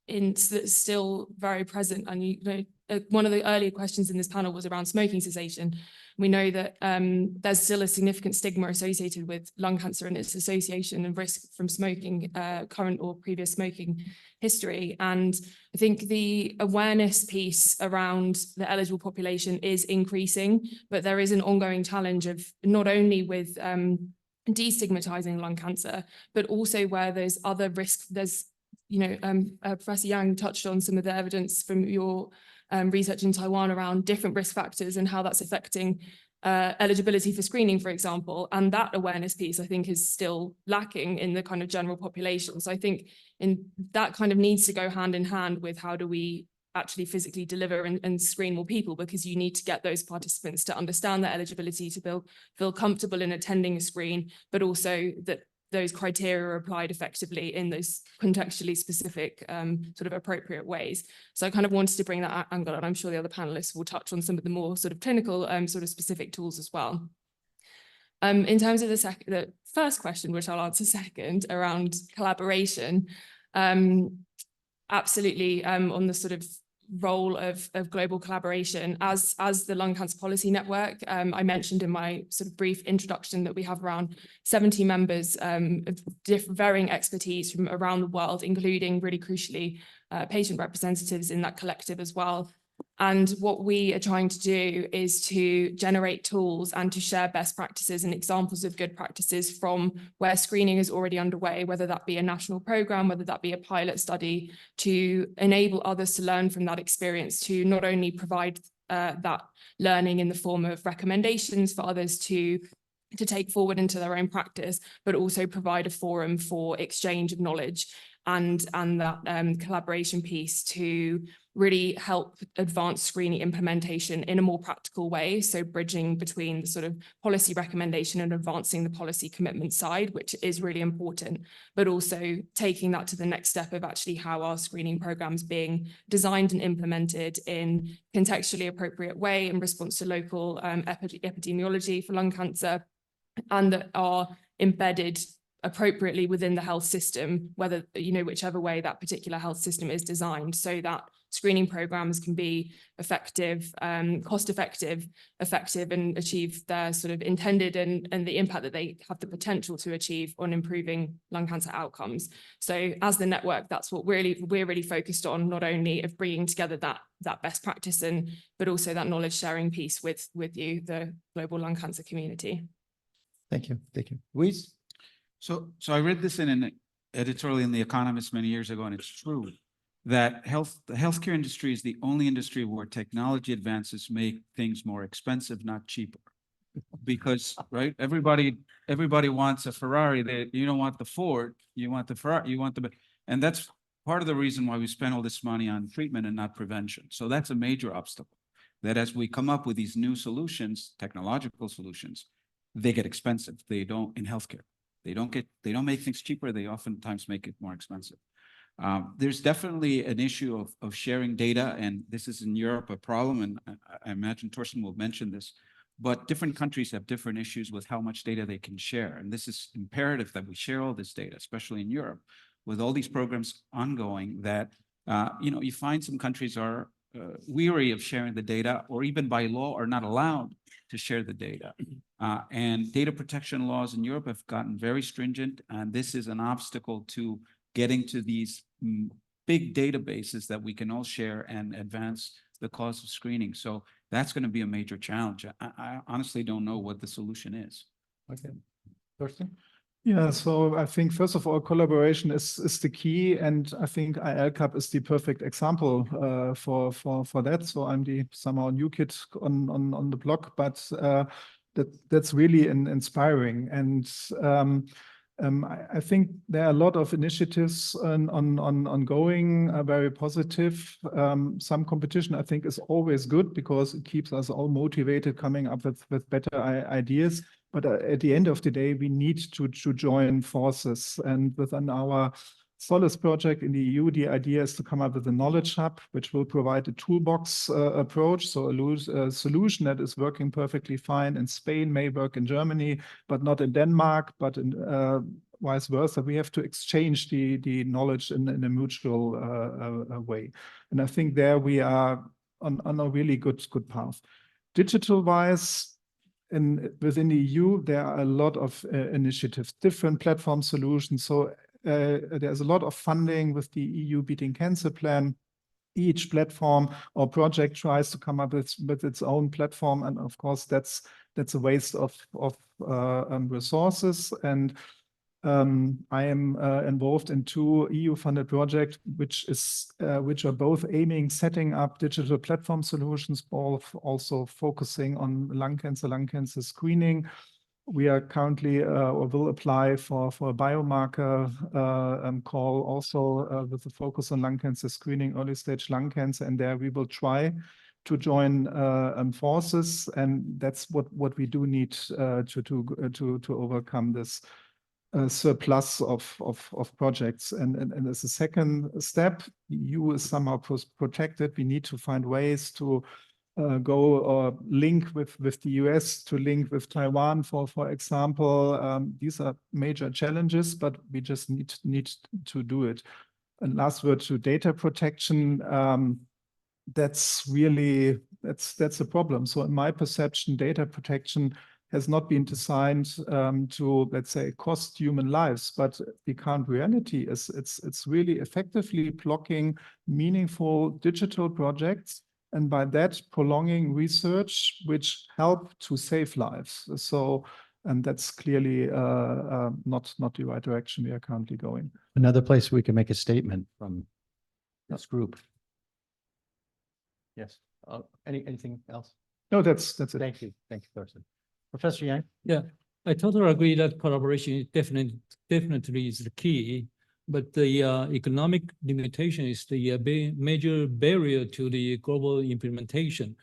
that's still very present, and one of the earlier questions in this panel was around smoking cessation. We know that there's still a significant stigma associated with lung cancer and its association and risk from smoking, current or previous smoking history. And I think the awareness piece around the eligible population is increasing, but there is an ongoing challenge of not only with destigmatizing lung cancer, but also where there's other risks. There's, Professor Yang touched on some of the evidence from your research in Taiwan around different risk factors and how that's affecting eligibility for screening, for example. And that awareness piece, I think, is still lacking in the kind of general population. So I think that kind of needs to go hand in hand with how do we actually physically deliver and screen more people, because you need to get those participants to understand their eligibility, to feel comfortable in attending a screen, but also that those criteria are applied effectively in those contextually specific sort of appropriate ways. So I kind of wanted to bring that angle, and I'm sure the other panelists will touch on some of the more sort of clinical sort of specific tools as well. In terms of the first question, which I'll answer second, around collaboration, absolutely on the sort of role of global collaboration as the Lung Cancer Policy Network. I mentioned in my sort of brief introduction that we have around 70 members of varying expertise from around the world, including really crucially patient representatives in that collective as well. And what we are trying to do is to generate tools and to share best practices and examples of good practices from where screening is already underway, whether that be a national program, whether that be a pilot study, to enable others to learn from that experience, to not only provide that learning in the form of recommendations for others to take forward into their own practice, but also provide a forum for exchange of knowledge and that collaboration piece to really help advance screening implementation in a more practical way. So bridging between the sort of policy recommendation and advancing the policy commitment side, which is really important, but also taking that to the next step of actually how our screening programs being designed and implemented in contextually appropriate way in response to local epidemiology for lung cancer, and that are embedded appropriately within the health system, whether, whichever way that particular health system is designed, so that screening programs can be effective, cost-effective, and achieve their sort of intended and the impact that they have the potential to achieve on improving lung cancer outcomes. So as the network, that's what we're really focused on, not only of bringing together that best practice but also that knowledge sharing piece with you, the global lung cancer community. Thank you. Luis? So I read this in an editorial in The Economist many years ago, and it's true that the healthcare industry is the only industry where technology advances make things more expensive, not cheaper. Because, right, everybody wants a Ferrari. You don't want the Ford, you want the Ferrari, and that's part of the reason why we spend all this money on treatment and not prevention. So that's a major obstacle, that as we come up with these new solutions, technological solutions, they get expensive. They don't in healthcare. They don't make things cheaper. They oftentimes make it more expensive. There's definitely an issue of sharing data, and this is in Europe a problem, and I imagine Torsten will mention this, but different countries have different issues with how much data they can share. And this is imperative that we share all this data, especially in Europe, with all these programs ongoing that, you find some countries are weary of sharing the data, or even by law are not allowed to share the data. And data protection laws in Europe have gotten very stringent, and this is an obstacle to getting to these big databases that we can all share and advance the cause of screening. So that's going to be a major challenge. I honestly don't know what the solution is. Okay. Torsten? Yeah, so I think first of all, collaboration is the key, and I think I-ELCAP is the perfect example for that. So I'm the somehow new kid on the block, but that's really inspiring. And I think there are a lot of initiatives ongoing, very positive. Some competition I think is always good because it keeps us all motivated, coming up with better ideas. But at the end of the day, we need to join forces. And within our Solace project in the EU, the idea is to come up with a knowledge hub, which will provide a toolbox approach. So a solution that is working perfectly fine in Spain may work in Germany, but not in Denmark, but in vice versa. We have to exchange the knowledge in a mutual way. And I think there we are on a really good path. Digital-wise, within the EU, there are a lot of initiatives, different platform solutions. So there's a lot of funding with the EU Beating Cancer Plan. Each platform or project tries to come up with its own platform, and of course that's a waste of resources. And I am involved in 2 EU-funded projects, which are both setting up digital platform solutions, both also focusing on lung cancer screening. We are currently or will apply for a biomarker call also with a focus on lung cancer screening, early stage lung cancer, and there we will try to join forces, and that's what we do need to overcome this surplus of projects. And as a second step, EU is somehow protected. We need to find ways to go or link with the US, to link with Taiwan, for example. These are major challenges, but we just need to do it. And last word to data protection. That's a problem. So in my perception, data protection has not been designed to, let's say, cost human lives, but the current reality is it's really effectively blocking meaningful digital projects, and by that prolonging research which help to save lives. So, and that's clearly not the right direction we are currently going. Another place we can make a statement from this group. Yes. Anything else? No, that's it. Thank you. Thank you, Thorsten. Professor Yang? Yeah, I totally agree that collaboration is definitely is the key, but the economic limitation is the major barrier to the global implementation.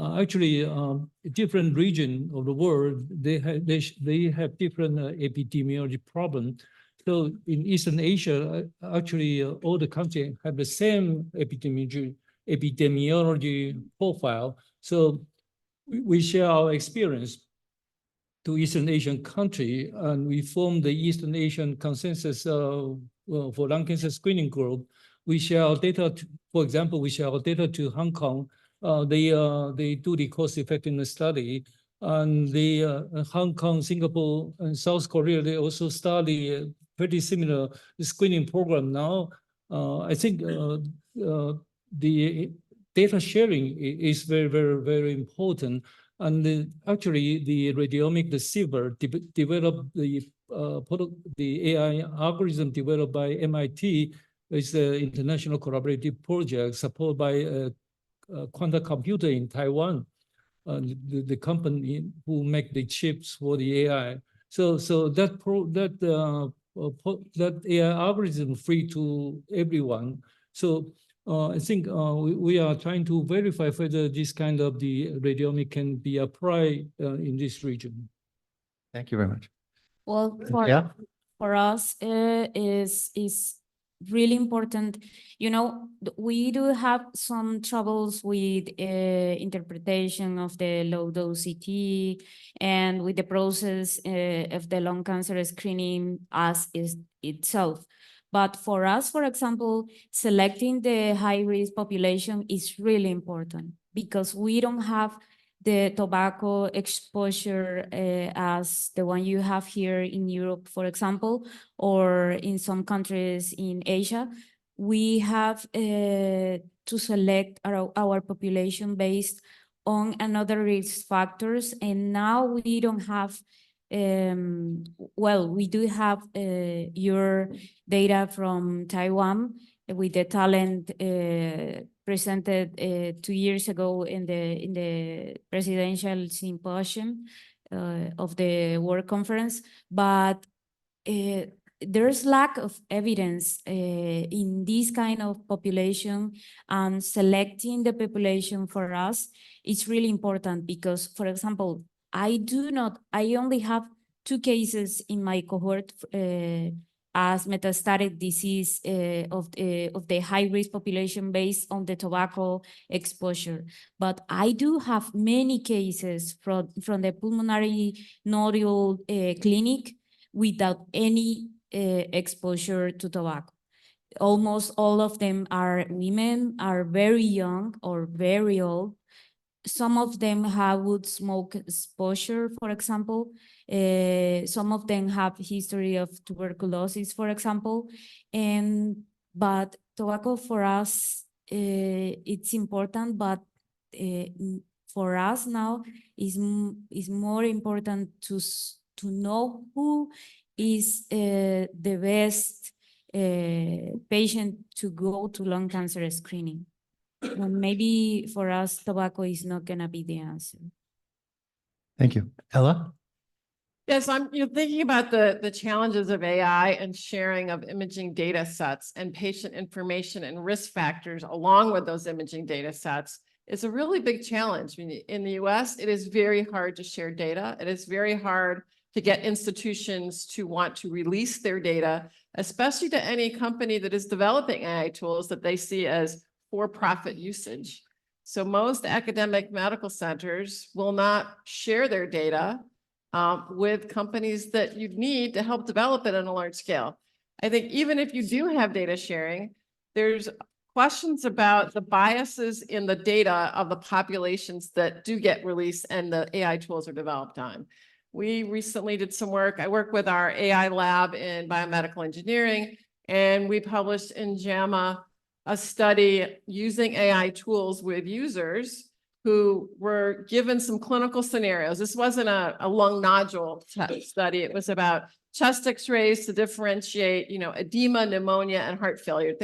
Actually, different region of the world, they have different epidemiology problem. So in Eastern Asia, actually, all the countries have the same epidemiology profile. So we share our experience to Eastern Asian country, and we formed the Eastern Asian Consensus for Lung Cancer Screening Group. We share our data, for example, we share our data to Hong Kong. They do the cost effectiveness study, and Hong Kong, Singapore, and South Korea, they also study a pretty similar screening program now. I think the data sharing is very, very, very important. And actually, the radiomic receiver developed the AI algorithm developed by MIT. It's an international collaborative project supported by quantum computer in Taiwan, the company who make the chips for the AI. So that AI algorithm free to everyone. So I think we are trying to verify whether this kind of the radiomic can be applied in this region. Thank you very much. Well, Yeah. for us is really important. You know, we do have some troubles with interpretation of the low dose CT and with the process of the lung cancer screening as is itself. But for us, for example, selecting the high-risk population is really important because we don't have the tobacco exposure as the one you have here in Europe, for example, or in some countries in Asia. We have to select our population based on another risk factors, and now we don't have well, we do have your data from Taiwan with the talent presented 2 years ago in the presidential symposium of the World Conference, but there's lack of evidence in this kind of population, and selecting the population for us is really important because, for example, I only have 2 cases in my cohort as metastatic disease of the high-risk population based on the tobacco exposure. But I do have many cases from the pulmonary nodule clinic without any exposure to tobacco. Almost all of them are women, are very young or very old. Some of them have wood smoke exposure, for example. Some of them have history of tuberculosis, for example. But tobacco for us, it's important, but for us now is more important to know who is the best patient to go to lung cancer screening. And maybe for us, tobacco is not going to be the answer. Thank you. Ella? Yes, I'm, thinking about the challenges of AI and sharing of imaging data sets and patient information and risk factors along with those imaging data sets is a really big challenge. I mean, in the US, it is very hard to share data. It is very hard to get institutions to want to release their data, especially to any company that is developing AI tools that they see as for-profit usage. So most academic medical centers will not share their data with companies that you need to help develop it on a large scale. I think even if you do have data sharing, there's questions about the biases in the data of the populations that do get released and the AI tools are developed on. We recently did some work. I work with our AI lab in biomedical engineering, and we published in JAMA a study using AI tools with users who were given some clinical scenarios. This wasn't a lung nodule study. It was about chest x-rays to differentiate, edema, pneumonia, and heart failure.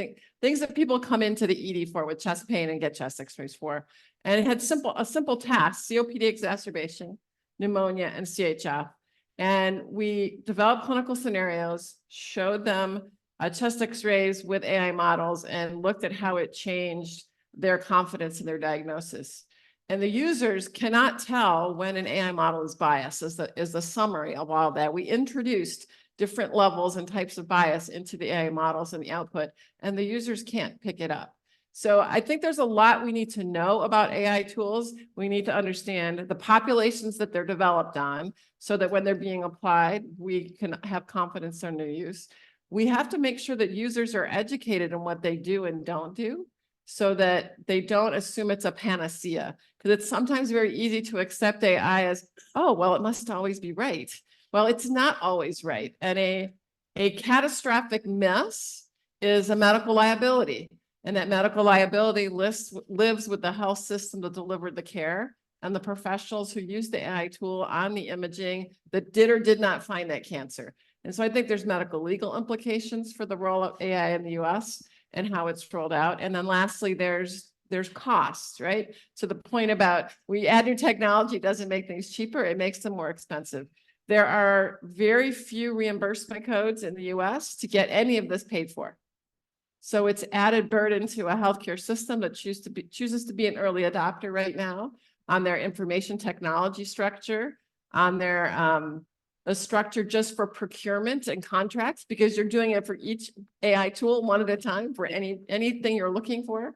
Things that people come into the ED for with chest pain and get chest x-rays for. And it had a simple task, COPD exacerbation, pneumonia, and CHF. And we developed clinical scenarios, showed them chest x-rays with AI models, and looked at how it changed their confidence in their diagnosis. And the users cannot tell when an AI model is biased, is the summary of all that. We introduced different levels and types of bias into the AI models and the output, and the users can't pick it up. So I think there's a lot we need to know about AI tools. We need to understand the populations that they're developed on so that when they're being applied, we can have confidence in their use. We have to make sure that users are educated in what they do and don't do, so that they don't assume it's a panacea. Because it's sometimes very easy to accept AI as, oh, well, it must always be right. Well, it's not always right. And a catastrophic miss is a medical liability. And that medical liability lives with the health system that delivered the care and the professionals who used the AI tool on the imaging that did or did not find that cancer. And so I think there's medical legal implications for the role of AI in the US and how it's rolled out. And then lastly, there's costs, right? So the point about we add new technology doesn't make things cheaper, it makes them more expensive. There are very few reimbursement codes in the US to get any of this paid for. So it's added burden to a healthcare system that chooses to be an early adopter right now on their information technology structure, on their a structure just for procurement and contracts, because you're doing it for each AI tool one at a time for anything you're looking for.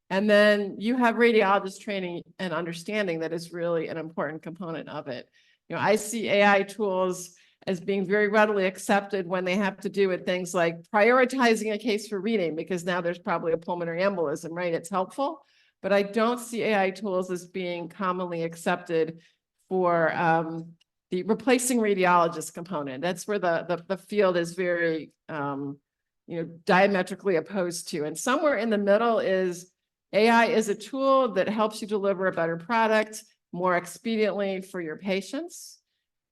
And then you have radiologist training and understanding that is really an important component of it. I see AI tools as being very readily accepted when they have to do with things like prioritizing a case for reading, because now there's probably a pulmonary embolism, right? It's helpful, but I don't see AI tools as being commonly accepted for the replacing radiologist component. That's where the field is very, diametrically opposed to. And somewhere in the middle is AI is a tool that helps you deliver a better product more expediently for your patients.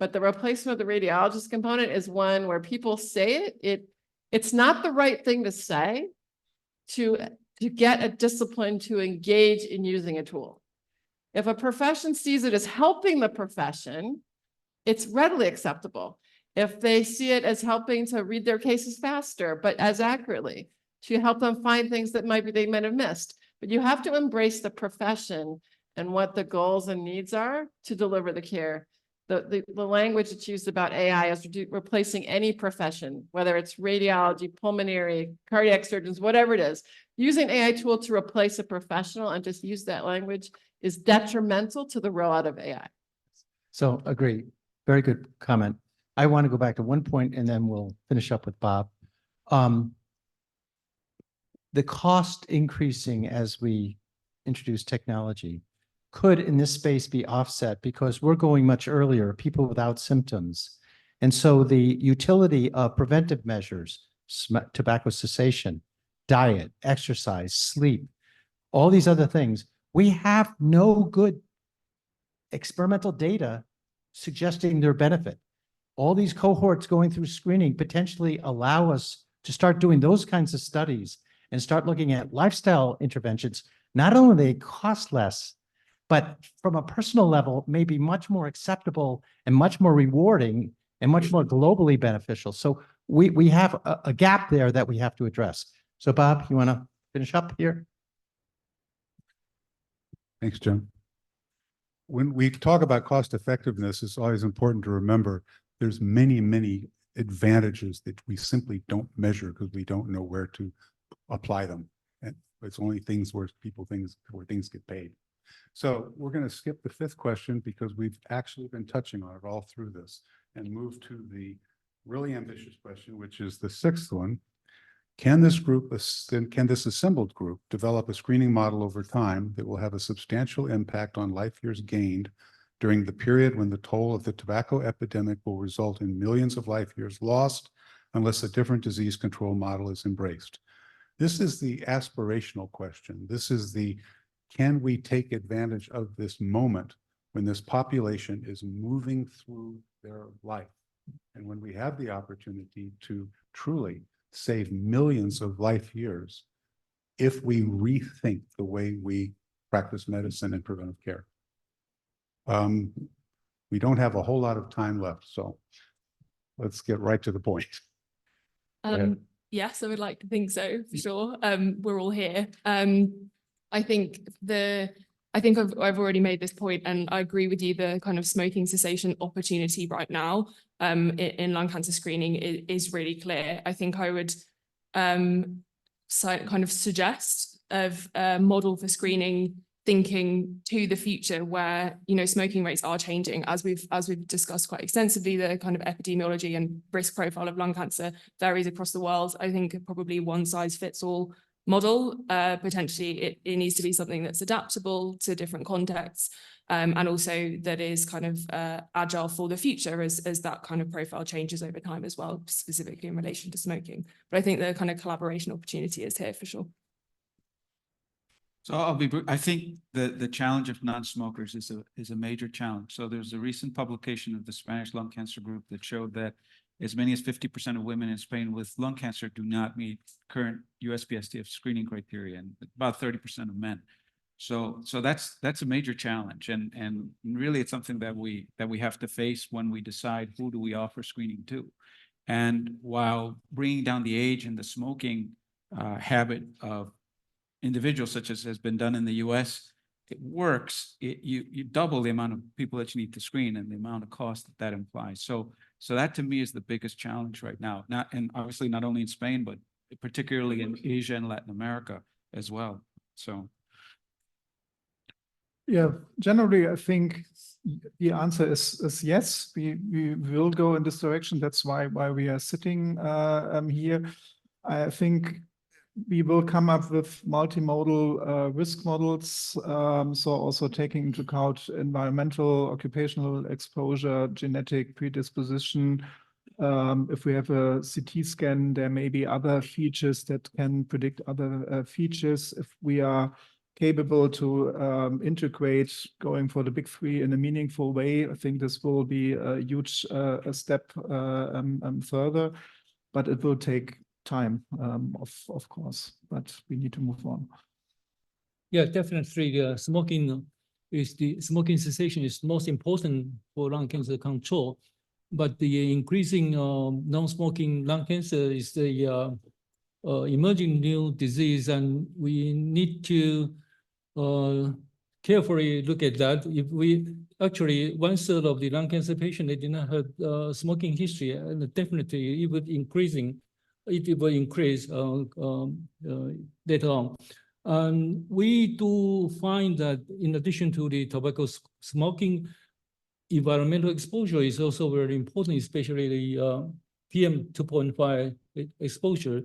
But the replacement of the radiologist component is one where people say it's not the right thing to say to get a discipline to engage in using a tool. If a profession sees it as helping the profession, it's readily acceptable. If they see it as helping to read their cases faster, but as accurately, to help them find things that they might have missed. But you have to embrace the profession and what the goals and needs are to deliver the care. The language that's used about AI is replacing any profession, whether it's radiology, pulmonary, cardiac surgeons, whatever it is. Using AI tool to replace a professional and just use that language is detrimental to the rollout of AI. So agree. Very good comment. I want to go back to one point and then we'll finish up with Bob. The cost increasing as we introduce technology could in this space be offset because we're going much earlier, people without symptoms. And so the utility of preventive measures, tobacco cessation, diet, exercise, sleep, all these other things, we have no good experimental data suggesting their benefit. All these cohorts going through screening potentially allow us to start doing those kinds of studies and start looking at lifestyle interventions. Not only they cost less, but from a personal level, may be much more acceptable and much more rewarding and much more globally beneficial. So we have a gap there that we have to address. So Bob, you want to finish up here? Thanks, Jim. When we talk about cost effectiveness, it's always important to remember there's many, many advantages that we simply don't measure because we don't know where to apply them. And it's only things where things get paid. So we're going to skip the fifth question because we've actually been touching on it all through this and move to the really ambitious question, which is the sixth one. Can this assembled group develop a screening model over time that will have a substantial impact on life years gained during the period when the toll of the tobacco epidemic will result in millions of life years lost unless a different disease control model is embraced? This is the aspirational question. This is the, can we take advantage of this moment when this population is moving through their life? And when we have the opportunity to truly save millions of life years if we rethink the way we practice medicine and preventive care. We don't have a whole lot of time left, so let's get right to the point. Yes, I would like to think so, for sure. We're all here. I think I've already made this point, and I agree with you. The kind of smoking cessation opportunity right now in lung cancer screening is really clear. I think I would kind of suggest of a model for screening thinking to the future where, you know, smoking rates are changing as we've discussed quite extensively. The kind of epidemiology and risk profile of lung cancer varies across the world. I think probably one size fits all model. Potentially it needs to be something that's adaptable to different contexts, and also that is kind of agile for the future as that kind of profile changes over time as well, specifically in relation to smoking. But I think the kind of collaboration opportunity is here for sure. So I think the challenge of non-smokers is a major challenge. So there's a recent publication of the Spanish Lung Cancer Group that showed that as many as 50% of women in Spain with lung cancer do not meet current USPSTF screening criteria, and about 30% of men. So that's a major challenge, and really it's something that we have to face when we decide who do we offer screening to. And while bringing down the age and the smoking habit of individuals, such as has been done in the US, it works. You double the amount of people that you need to screen and the amount of cost that implies. So that to me is the biggest challenge right now. And obviously not only in Spain, but particularly in Asia and Latin America as well. So. Yeah, generally, I think the answer is yes. We will go in this direction. That's why we are sitting here. I think we will come up with multimodal risk models, so also taking into account environmental, occupational exposure, genetic predisposition. If we have a CT scan, there may be other features that can predict other features. If we are capable to integrate going for the big three in a meaningful way, I think this will be a huge step further, but it will take time, of course, but we need to move on. Yeah, definitely. Smoking cessation is most important for lung cancer control, but the increasing non-smoking lung cancer is the emerging new disease, and we need to carefully look at that. If we actually 1/3 of the lung cancer patient, they did not have smoking history, and definitely it would increase later on. And we do find that in addition to the tobacco smoking, environmental exposure is also very important, especially the PM 2.5 exposure,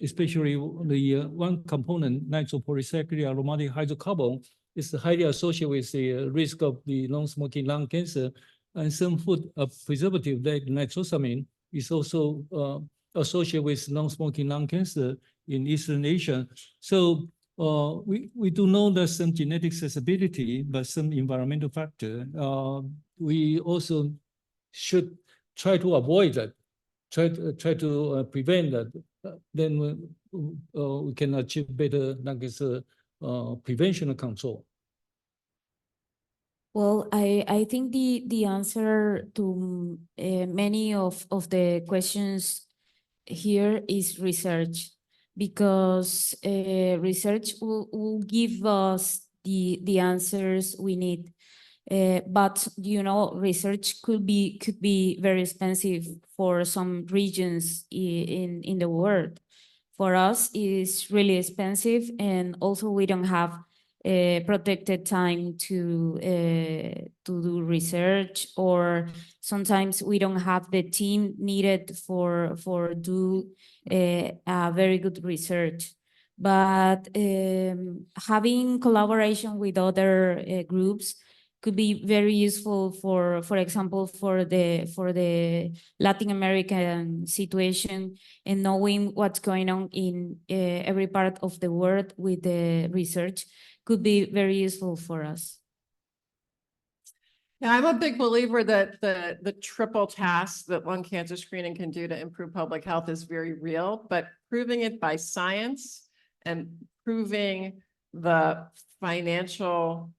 especially the one component, nitropolysaccharide aromatic hydrocarbon, is highly associated with the risk of the non-smoking lung cancer. And some food preservative like nitrosamine is also associated with non-smoking lung cancer in Eastern Asia. So we do know there's some genetic susceptibility, but some environmental factor. We also should try to avoid that, try to prevent that. Then we can achieve better lung cancer prevention and control. Well, I think the answer to many of the questions here is research, because research will give us the answers we need. But you know, research could be very expensive for some regions in the world. For us, it's really expensive, and also we don't have protected time to do research, or sometimes we don't have the team needed for do a very good research. But having collaboration with other groups could be very useful for example, for the Latin American situation, and knowing what's going on in every part of the world with the research could be very useful for us. Yeah, I'm a big believer that the triple task that lung cancer screening can do to improve public health is very real, but proving it by science and proving the financial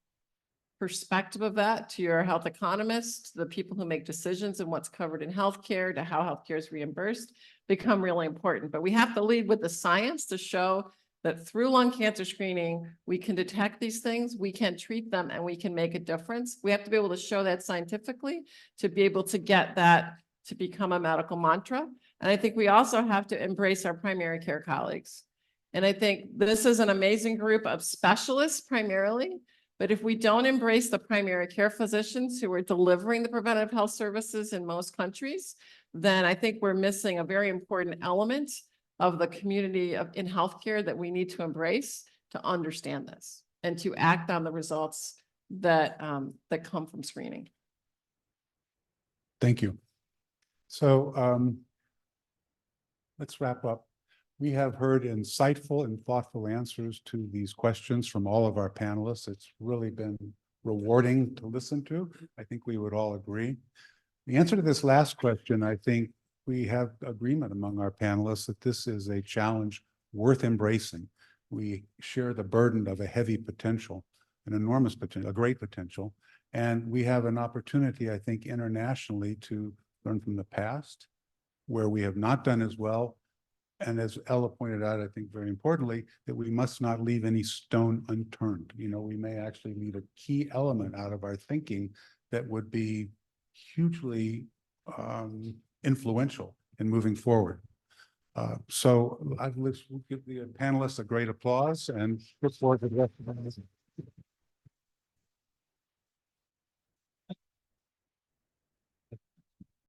perspective of that to your health economists, the people who make decisions and what's covered in healthcare, to how healthcare is reimbursed, become really important. But we have to lead with the science to show that through lung cancer screening, we can detect these things, we can treat them, and we can make a difference. We have to be able to show that scientifically to be able to get that to become a medical mantra. And I think we also have to embrace our primary care colleagues. And I think this is an amazing group of specialists primarily, but if we don't embrace the primary care physicians who are delivering the preventive health services in most countries, then I think we're missing a very important element of the community in healthcare that we need to embrace to understand this and to act on the results that that come from screening. Thank you. So let's wrap up. We have heard insightful and thoughtful answers to these questions from all of our panelists. It's really been rewarding to listen to. I think we would all agree. The answer to this last question, I think we have agreement among our panelists that this is a challenge worth embracing. We share the burden of a heavy potential, an enormous potential, a great potential. And we have an opportunity, I think, internationally to learn from the past, where we have not done as well. And as Ella pointed out, I think very importantly, that we must not leave any stone unturned. You know, we may actually leave a key element out of our thinking that would be hugely influential in moving forward. So I'd give the panelists a great applause and look forward to the rest of the